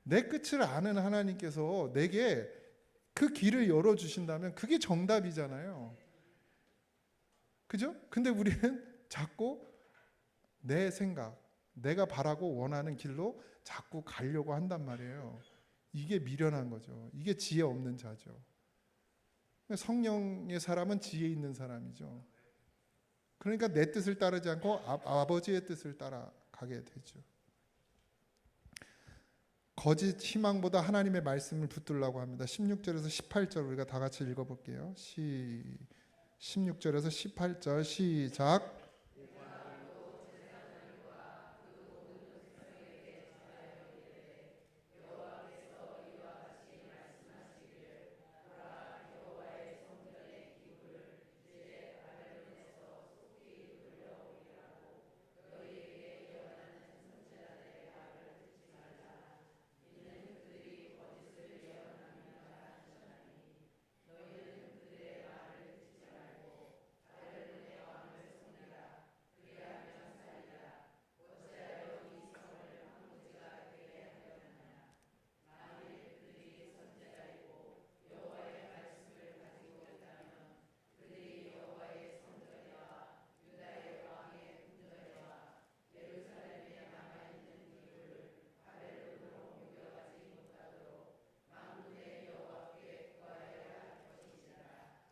내 끝을 아는 하나님께서 내게 그 길을 열어주신다면 그게 정답이잖아요. 그죠? 근데 우리는 자꾸 내 생각, 내가 바라고 원하는 길로 자꾸 가려고 한단 말이에요. 이게 미련한 거죠. 이게 지혜 없는 자죠. 성령의 사람은 지혜 있는 사람이죠. 그러니까 내 뜻을 따르지 않고 아버지의 뜻을 따라가게 되죠. 거짓 희망보다 하나님의 말씀을 붙들라고 합니다. 16절에서 18절 우리가 다 같이 읽어볼게요. 16절에서 18절 시작.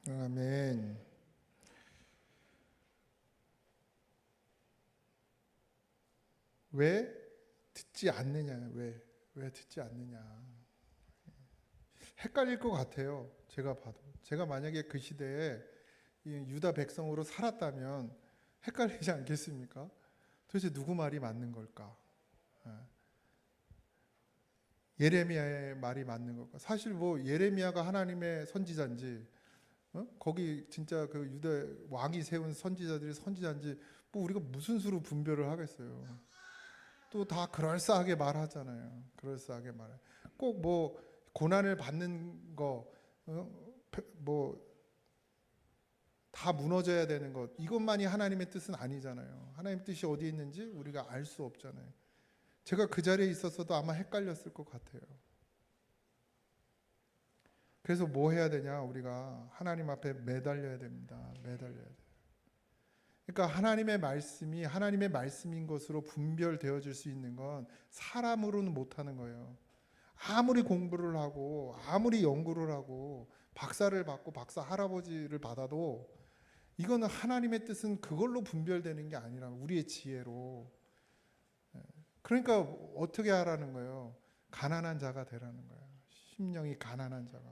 아멘. 왜 듣지 않느냐? 왜 듣지 않느냐? 헷갈릴 것 같아요. 제가 봐도. 제가 만약에 그 시대에 유다 백성으로 살았다면 헷갈리지 않겠습니까? 도대체 누구 말이 맞는 걸까? 예레미야의 말이 맞는 걸까? 사실 뭐 예레미야가 하나님의 선지자인지 거기 진짜 그 유다 왕이 세운 선지자들이 선지자인지 뭐 우리가 무슨 수로 분별을 하겠어요. 또 다 그럴싸하게 말하잖아요. 그럴싸하게 말해. 꼭 뭐 고난을 받는 거, 뭐 다 무너져야 되는 것 이것만이 하나님의 뜻은 아니잖아요. 하나님의 뜻이 어디에 있는지 우리가 알 수 없잖아요. 제가 그 자리에 있었어도 아마 헷갈렸을 것 같아요. 그래서 뭐 해야 되냐? 우리가 하나님 앞에 매달려야 됩니다. 매달려야 돼요. 그러니까 하나님의 말씀이 하나님의 말씀인 것으로 분별되어질 수 있는 건 사람으로는 못하는 거예요. 아무리 공부를 하고 아무리 연구를 하고 박사를 받고 박사 할아버지를 받아도 이거는 하나님의 뜻은 그걸로 분별되는 게 아니라 우리의 지혜로. 그러니까 어떻게 하라는 거예요? 가난한 자가 되라는 거예요. 심령이 가난한 자가,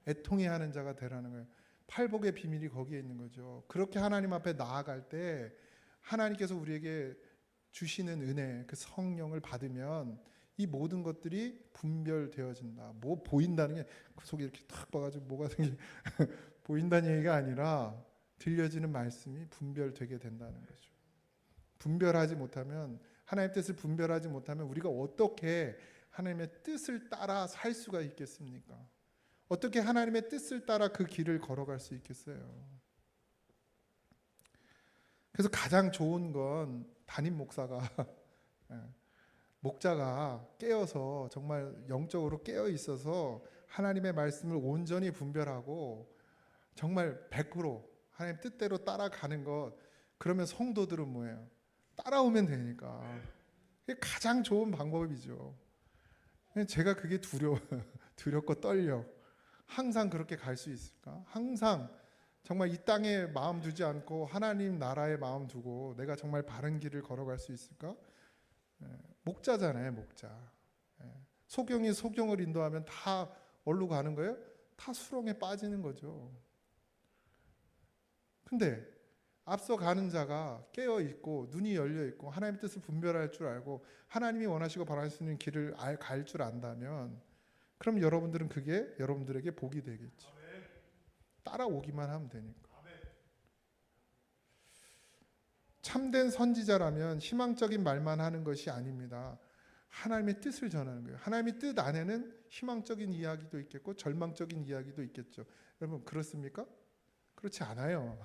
애통해하는 자가 되라는 거예요. 팔복의 비밀이 거기에 있는 거죠. 그렇게 하나님 앞에 나아갈 때 하나님께서 우리에게 주시는 은혜, 그 성령을 받으면 이 모든 것들이 분별되어진다. 뭐 보인다는 게 그 속에 이렇게 탁 봐가지고 뭐가 보인다는 얘기가 아니라 들려지는 말씀이 분별되게 된다는 거죠. 분별하지 못하면 하나님의 뜻을 분별하지 못하면 우리가 어떻게 하나님의 뜻을 따라 살 수가 있겠습니까? 어떻게 하나님의 뜻을 따라 그 길을 걸어갈 수 있겠어요? 그래서 가장 좋은 건 담임 목사가 목자가 깨어서 정말 영적으로 깨어 있어서 하나님의 말씀을 온전히 분별하고 정말 100% 하나님 뜻대로 따라가는 것, 그러면 성도들은 뭐예요? 따라오면 되니까. 그게 가장 좋은 방법이죠. 제가 그게 두렵고 떨려. 항상 그렇게 갈 수 있을까? 항상 정말 이 땅에 마음 두지 않고 하나님 나라에 마음 두고 내가 정말 바른 길을 걸어갈 수 있을까? 목자잖아요, 목자. 소경이 소경을 인도하면 다 어디로 가는 거예요? 다 수렁에 빠지는 거죠. 근데 앞서 가는 자가 깨어 있고 눈이 열려 있고 하나님의 뜻을 분별할 줄 알고 하나님이 원하시고 바라시는 길을 갈 줄 안다면, 그럼 여러분들은 그게 여러분들에게 복이 되겠죠. 따라오기만 하면 되니까. 참된 선지자라면 희망적인 말만 하는 것이 아닙니다. 하나님의 뜻을 전하는 거예요. 하나님의 뜻 안에는 희망적인 이야기도 있겠고 절망적인 이야기도 있겠죠. 여러분 그렇습니까? 그렇지 않아요.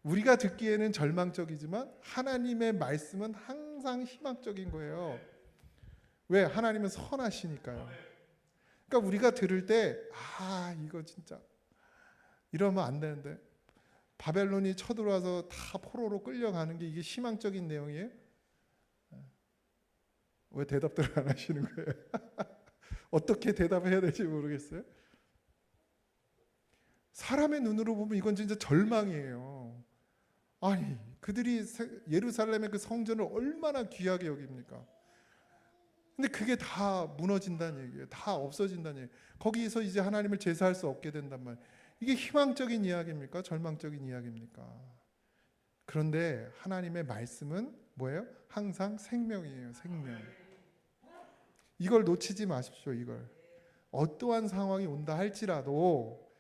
우리가 듣기에는 절망적이지만 하나님의 말씀은 항상 희망적인 거예요. 왜? 하나님은 선하시니까요. 그러니까 우리가 들을 때 이거 진짜 이러면 안 되는데, 바벨론이 쳐들어와서 다 포로로 끌려가는 게 이게 희망적인 내용이에요? 왜 대답들을 안 하시는 거예요? 어떻게 대답해야 될지 모르겠어요. 사람의 눈으로 보면 이건 진짜 절망이에요. 아니, 그들이 예루살렘의 그 성전을 얼마나 귀하게 여깁니까? 근데 그게 다 무너진다는 얘기예요. 다 없어진다는 얘기예요. 거기서 이제 하나님을 제사할 수 없게 된단 말이에요. 이게 희망적인 이야기입니까? 절망적인 이야기입니까? 그런데 하나님의 말씀은 뭐예요? 항상 생명이에요. 생명. 이걸 놓치지 마십시오. 이걸. 어떠한 상황이 온다 할지라도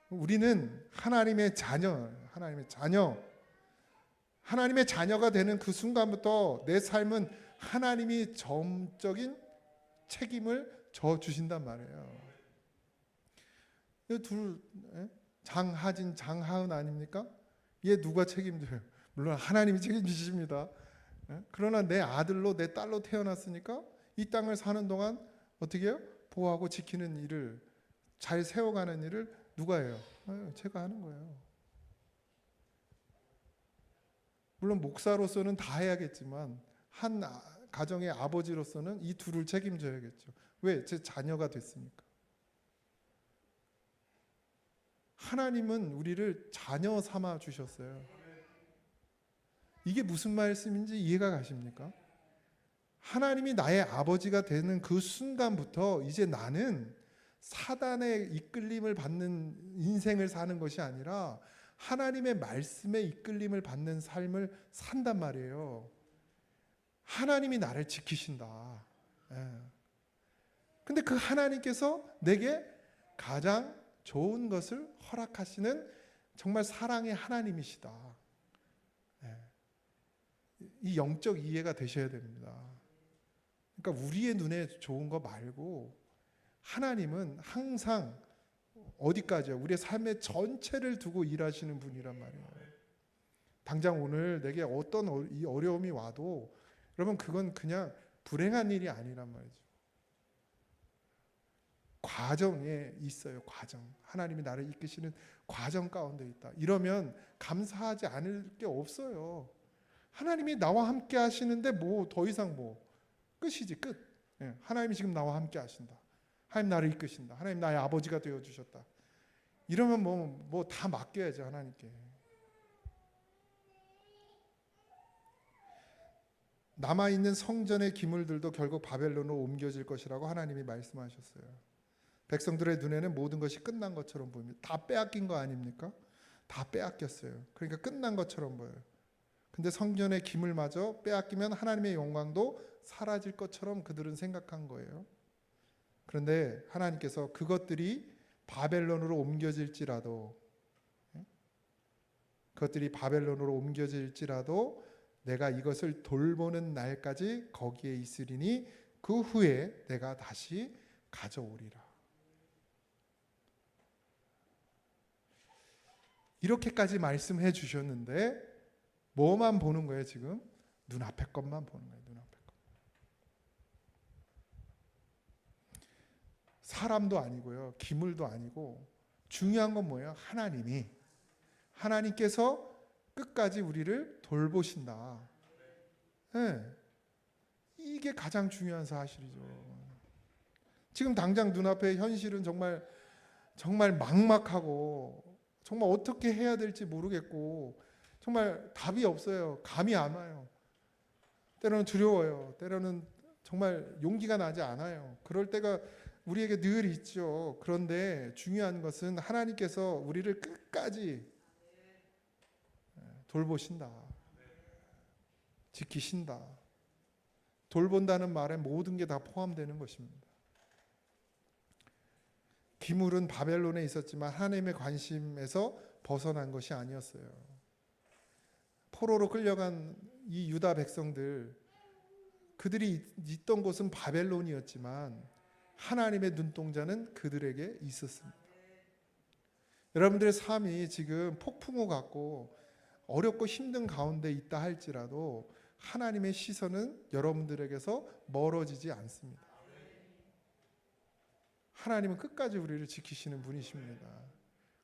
우리는 하나님의 자녀, 하나님의 자녀가 되는 그 순간부터 내 삶은 하나님이 점적인 책임을 져 주신단 말이에요. 이 둘, 장하진, 장하은 아닙니까? 얘 누가 책임져요? 물론 하나님이 책임지십니다. 그러나 내 아들로 내 딸로 태어났으니까 이 땅을 사는 동안 어떻게 해요? 보호하고 지키는 일을, 잘 세워가는 일을 누가 해요? 제가 하는 거예요. 물론 목사로서는 다 해야겠지만 한 가정의 아버지로서는 이 둘을 책임져야겠죠. 왜? 제 자녀가 됐으니까. 하나님은 우리를 자녀 삼아 주셨어요. 이게 무슨 말씀인지 이해가 가십니까? 하나님이 나의 아버지가 되는 그 순간부터 이제 나는 사단의 이끌림을 받는 인생을 사는 것이 아니라 하나님의 말씀에 이끌림을 받는 삶을 산단 말이에요. 하나님이 나를 지키신다. 근데 그 하나님께서 내게 가장 좋은 것을 허락하시는 정말 사랑의 하나님이시다. 이 영적 이해가 되셔야 됩니다. 그러니까 우리의 눈에 좋은 거 말고 하나님은 항상 어디까지요? 우리의 삶의 전체를 두고 일하시는 분이란 말이에요. 당장 오늘 내게 어떤 이 어려움이 와도 여러분 그건 그냥 불행한 일이 아니란 말이죠. 과정에 있어요. 과정. 하나님이 나를 이끄시는 과정 가운데 있다. 이러면 감사하지 않을 게 없어요. 하나님이 나와 함께 하시는데 뭐 더 이상 뭐 끝이지 끝. 하나님이 지금 나와 함께 하신다. 하나님 나를 이끄신다. 하나님 나의 아버지가 되어 주셨다. 이러면 뭐 다 맡겨야죠 하나님께. 남아있는 성전의 기물들도 결국 바벨론으로 옮겨질 것이라고 하나님이 말씀하셨어요. 백성들의 눈에는 모든 것이 끝난 것처럼 보입니다. 다 빼앗긴 거 아닙니까? 다 빼앗겼어요. 그러니까 끝난 것처럼 보여요. 근데 성전의 기물마저 빼앗기면 하나님의 영광도 사라질 것처럼 그들은 생각한 거예요. 그런데 하나님께서 그것들이 바벨론으로 옮겨질지라도 내가 이것을 돌보는 날까지 거기에 있으리니 그 후에 내가 다시 가져오리라. 이렇게까지 말씀해 주셨는데 뭐만 보는 거예요 지금? 눈앞의 것만 보는 거예요. 눈앞의 것. 사람도 아니고요, 기물도 아니고 중요한 건 뭐예요? 하나님께서 끝까지 우리를 돌보신다. 네. 이게 가장 중요한 사실이죠. 지금 당장 눈앞의 현실은 정말 막막하고 정말 어떻게 해야 될지 모르겠고 정말 답이 없어요. 감이 안 와요. 때로는 두려워요. 때로는 정말 용기가 나지 않아요. 그럴 때가 우리에게 늘 있죠. 그런데 중요한 것은 하나님께서 우리를 끝까지 돌보신다. 지키신다. 돌본다는 말에 모든 게 다 포함되는 것입니다. 기물은 바벨론에 있었지만 하나님의 관심에서 벗어난 것이 아니었어요. 포로로 끌려간 이 유다 백성들, 그들이 있던 곳은 바벨론이었지만 하나님의 눈동자는 그들에게 있었습니다. 여러분들의 삶이 지금 폭풍우 같고 어렵고 힘든 가운데 있다 할지라도 하나님의 시선은 여러분들에게서 멀어지지 않습니다. 하나님은 끝까지 우리를 지키시는 분이십니다.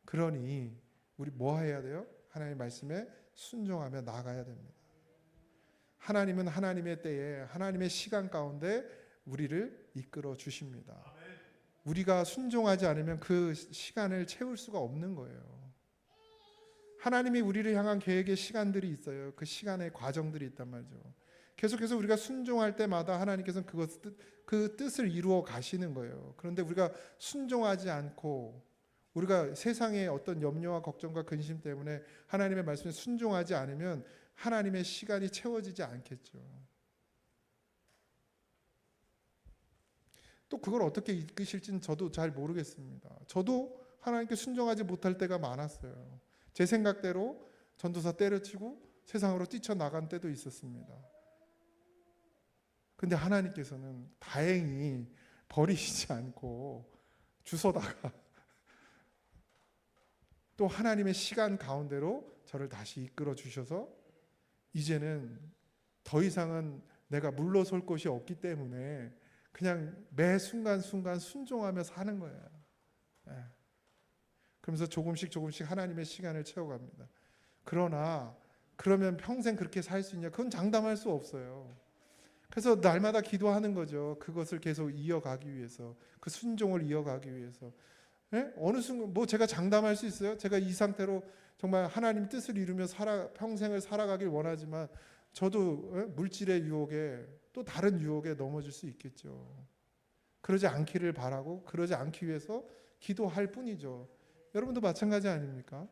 그러니 우리 뭐 해야 돼요? 하나님의 말씀에 순종하며 나가야 됩니다. 하나님은 하나님의 때에 하나님의 시간 가운데 우리를 이끌어 주십니다. 우리가 순종하지 않으면 그 시간을 채울 수가 없는 거예요. 하나님이 우리를 향한 계획의 시간들이 있어요. 그 시간의 과정들이 있단 말이죠. 계속해서 우리가 순종할 때마다 하나님께서는 그 뜻을 이루어 가시는 거예요. 그런데 우리가 순종하지 않고 우리가 세상의 어떤 염려와 걱정과 근심 때문에 하나님의 말씀에 순종하지 않으면 하나님의 시간이 채워지지 않겠죠. 또 그걸 어떻게 이끄실지는 저도 잘 모르겠습니다. 저도 하나님께 순종하지 못할 때가 많았어요. 제 생각대로 전도사 때려치고 세상으로 뛰쳐나간 때도 있었습니다. 근데 하나님께서는 다행히 버리시지 않고 주워다가 또 하나님의 시간 가운데로 저를 다시 이끌어 주셔서 이제는 더 이상은 내가 물러설 곳이 없기 때문에 그냥 매 순간순간 순종하며 사는 거예요. 그러면서 조금씩 하나님의 시간을 채워갑니다. 그러면 평생 그렇게 살 수 있냐? 그건 장담할 수 없어요. 그래서 날마다 기도하는 거죠. 그것을 계속 이어가기 위해서, 그 순종을 이어가기 위해서. 어느 순간 제가 장담할 수 있어요? 제가 이 상태로 정말 하나님 뜻을 이루며 평생을 살아가길 원하지만 저도 물질의 유혹에 또 다른 유혹에 넘어질 수 있겠죠. 그러지 않기를 바라고 그러지 않기 위해서 기도할 뿐이죠. 여러분도 마찬가지 아닙니까?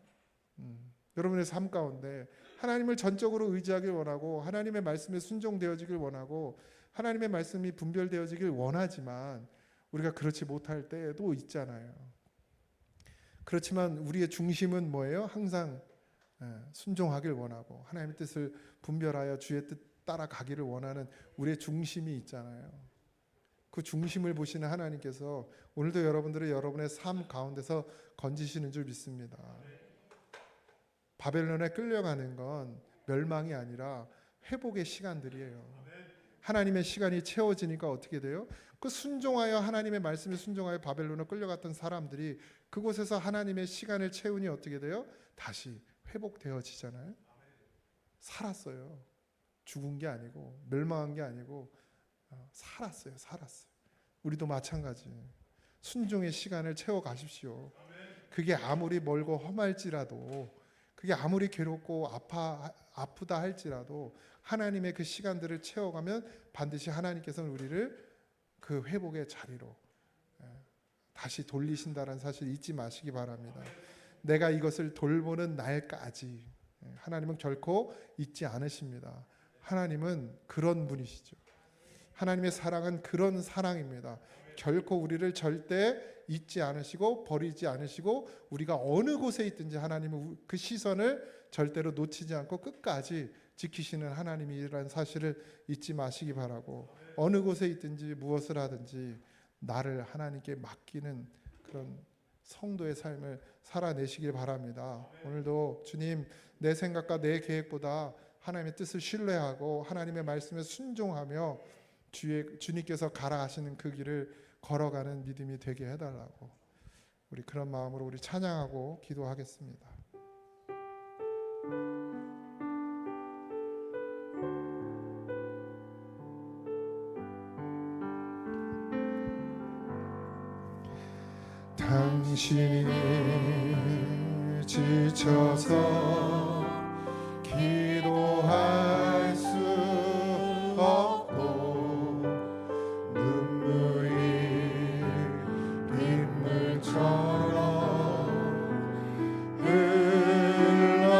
여러분의 삶 가운데 하나님을 전적으로 의지하길 원하고 하나님의 말씀에 순종되어지길 원하고 하나님의 말씀이 분별되어지길 원하지만 우리가 그렇지 못할 때도 있잖아요. 그렇지만 우리의 중심은 뭐예요? 항상 순종하길 원하고 하나님의 뜻을 분별하여 주의 뜻 따라가기를 원하는 우리의 중심이 있잖아요. 그 중심을 보시는 하나님께서 오늘도 여러분의 삶 가운데서 건지시는 줄 믿습니다. 바벨론에 끌려가는 건 멸망이 아니라 회복의 시간들이에요. 하나님의 시간이 채워지니까 어떻게 돼요? 그 순종하여 하나님의 말씀에 순종하여 바벨론에 끌려갔던 사람들이 그곳에서 하나님의 시간을 채우니 어떻게 돼요? 다시 회복되어지잖아요. 살았어요. 죽은 게 아니고 멸망한 게 아니고 살았어요. 우리도 마찬가지. 순종의 시간을 채워 가십시오. 그게 아무리 멀고 험할지라도, 그게 아무리 괴롭고 아프다 할지라도 하나님의 그 시간들을 채워가면 반드시 하나님께서는 우리를 그 회복의 자리로 다시 돌리신다는 사실 잊지 마시기 바랍니다. 내가 이것을 돌보는 날까지 하나님은 결코 잊지 않으십니다. 하나님은 그런 분이시죠. 하나님의 사랑은 그런 사랑입니다. 결코 우리를 절대 잊지 않으시고 버리지 않으시고 우리가 어느 곳에 있든지 하나님은 그 시선을 절대로 놓치지 않고 끝까지 지키시는 하나님이라는 사실을 잊지 마시기 바라고, 어느 곳에 있든지 무엇을 하든지 나를 하나님께 맡기는 그런 성도의 삶을 살아내시길 바랍니다. 오늘도 주님, 내 생각과 내 계획보다 하나님의 뜻을 신뢰하고 하나님의 말씀에 순종하며 주님께서 가라 하시는 그 길을 걸어가는 믿음이 되게 해달라고 우리 그런 마음으로 우리 찬양하고 기도하겠습니다. 당신이 지쳐서 기도할 수 없고 눈물이 빗물처럼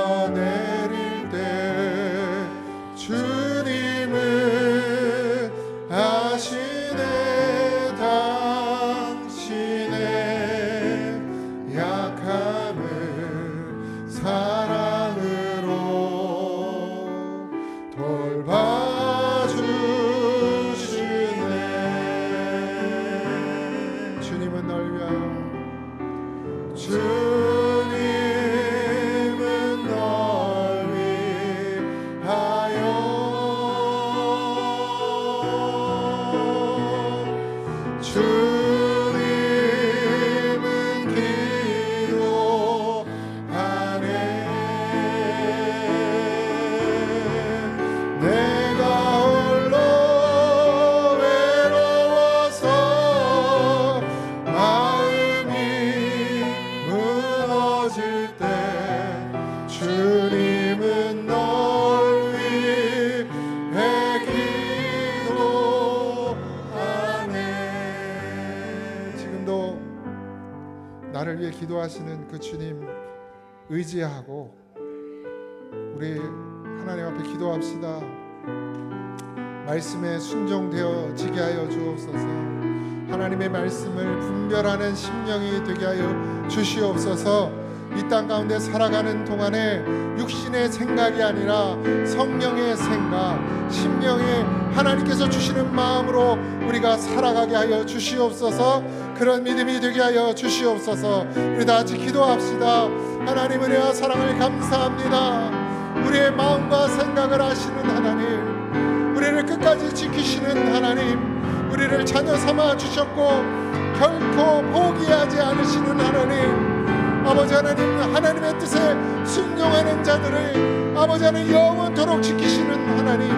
흘러내릴 때 주님은 아시네 당신의 약함을 사랑으로 돌봐주시네. 주님은 널 위하여 주님은 널 위하여 주님은 기도하네. 내가 홀로 외로워서 마음이 무너질 때 주님은 널 위해 기도하네. 지금도 나를 위해 기도하시는 그 주님 의지하고 우리 하나님 앞에 기도합시다. 말씀에 순종되어지게 하여 주옵소서. 하나님의 말씀을 분별하는 심령이 되게 하여 주시옵소서. 이 땅 가운데 살아가는 동안에 육신의 생각이 아니라 성령의 생각, 심령의 하나님께서 주시는 마음으로 우리가 살아가게 하여 주시옵소서. 그런 믿음이 되게 하여 주시옵소서. 우리 다 같이 기도합시다. 하나님 은혜와 사랑을 감사합니다. 우리의 마음과 생각을 아시는 하나님, 우리를 끝까지 지키시는 하나님, 우리를 자녀 삼아 주셨고 결코 포기하지 않으시는 하나님, 아버지 하나님, 하나님의 뜻에 순종하는 자들을 아버지 하나님 영원토록 지키시는 하나님,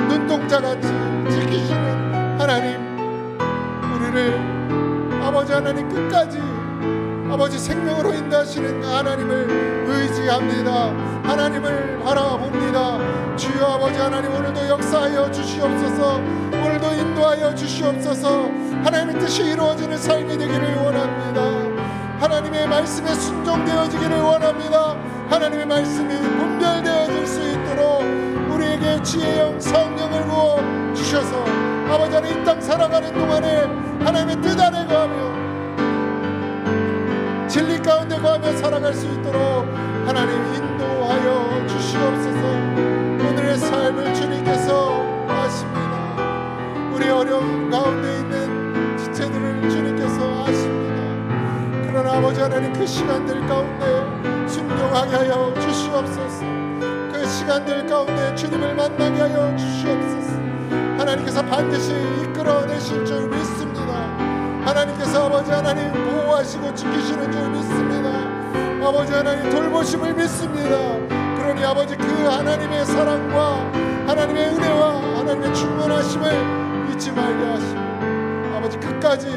눈동자같이 지키시는 하나님, 우리를 아버지 하나님 끝까지 아버지 생명으로 인도하시는 하나님을 의지합니다. 하나님을 바라봅니다. 주여 아버지 하나님, 오늘도 역사하여 주시옵소서. 오늘도 인도하여 주시옵소서. 하나님의 뜻이 이루어지는 삶이 되기를 원합니다. 하나님의 말씀에 순종되어지기를 원합니다. 하나님의 말씀이 분별되어질 수 있도록 우리에게 지혜형 성령을 부어 주셔서 아버지 하나님 이 땅 살아가는 동안에 하나님의 뜻 안에 거하며 진리 가운데 거하며 살아갈 수 있도록 하나님 인도하여 주시옵소서. 오늘의 삶을 주님께서 아십니다. 우리 어려움 가운데 있는 지체들을 주님께서 아십니다. 그러나 아버지 하나님, 그 시간들 가운데 순종하게 하여 주시옵소서. 그 시간들 가운데 주님을 만나게 하여 주시옵소서. 하나님께서 반드시 이끌어내실 줄 믿습니다. 하나님께서 아버지 하나님 보호하시고 지키시는 줄 믿습니다. 아버지 하나님 돌보심을 믿습니다. 그러니 아버지 그 하나님의 사랑과 하나님의 은혜와 하나님의 충만하심을 잊지 말게 하시고 아버지 끝까지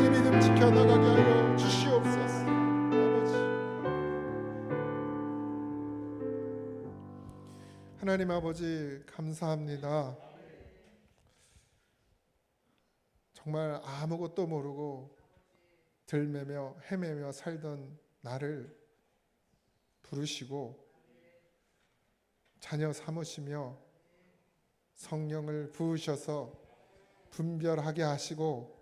믿음 지켜나가게 하여 주시옵소서. 아버지 하나님 아버지 감사합니다. 정말 아무것도 모르고 들매며 헤매며 살던 나를 부르시고 자녀 삼으시며 성령을 부으셔서 분별하게 하시고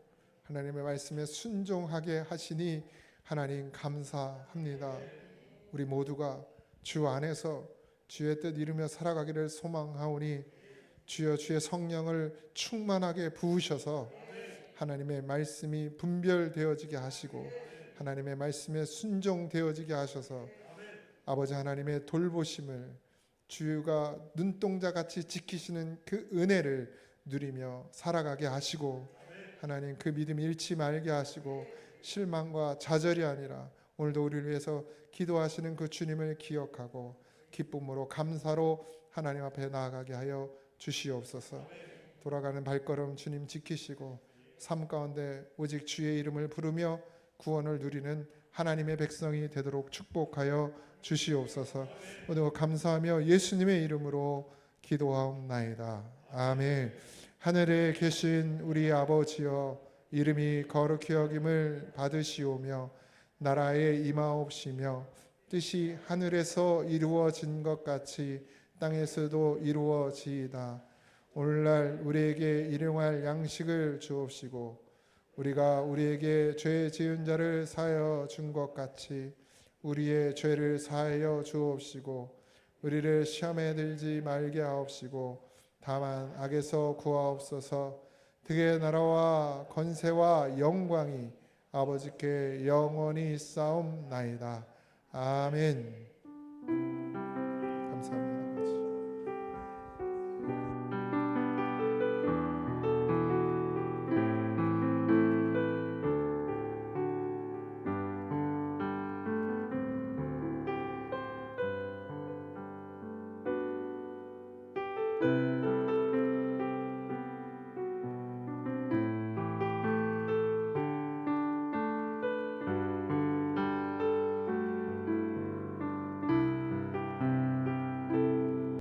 하나님의 말씀에 순종하게 하시니 하나님 감사합니다. 우리 모두가 주 안에서 주의 뜻 이루며 살아가기를 소망하오니 주여 주의 성령을 충만하게 부으셔서 하나님의 말씀이 분별되어지게 하시고 하나님의 말씀에 순종되어지게 하셔서 아버지 하나님의 돌보심을 주가 눈동자같이 지키시는 그 은혜를 누리며 살아가게 하시고 하나님 그 믿음 잃지 말게 하시고 실망과 좌절이 아니라 오늘도 우리를 위해서 기도하시는 그 주님을 기억하고 기쁨으로 감사로 하나님 앞에 나아가게 하여 주시옵소서. 돌아가는 발걸음 주님 지키시고 삶 가운데 오직 주의 이름을 부르며 구원을 누리는 하나님의 백성이 되도록 축복하여 주시옵소서. 오늘 감사하며 예수님의 이름으로 기도하옵나이다. 아멘. 하늘에 계신 우리 아버지여, 이름이 거룩히 여김을 받으시오며 나라에 임하옵시며 뜻이 하늘에서 이루어진 것 같이 땅에서도 이루어지이다. 오늘날 우리에게 일용할 양식을 주옵시고 우리가 우리에게 죄 지은 자를 사하여 준 것 같이 우리의 죄를 사하여 주옵시고 우리를 시험에 들지 말게 하옵시고 다만 악에서 구하옵소서. 그의 나라와 권세와 영광이 아버지께 영원히 싸움나이다. 아멘.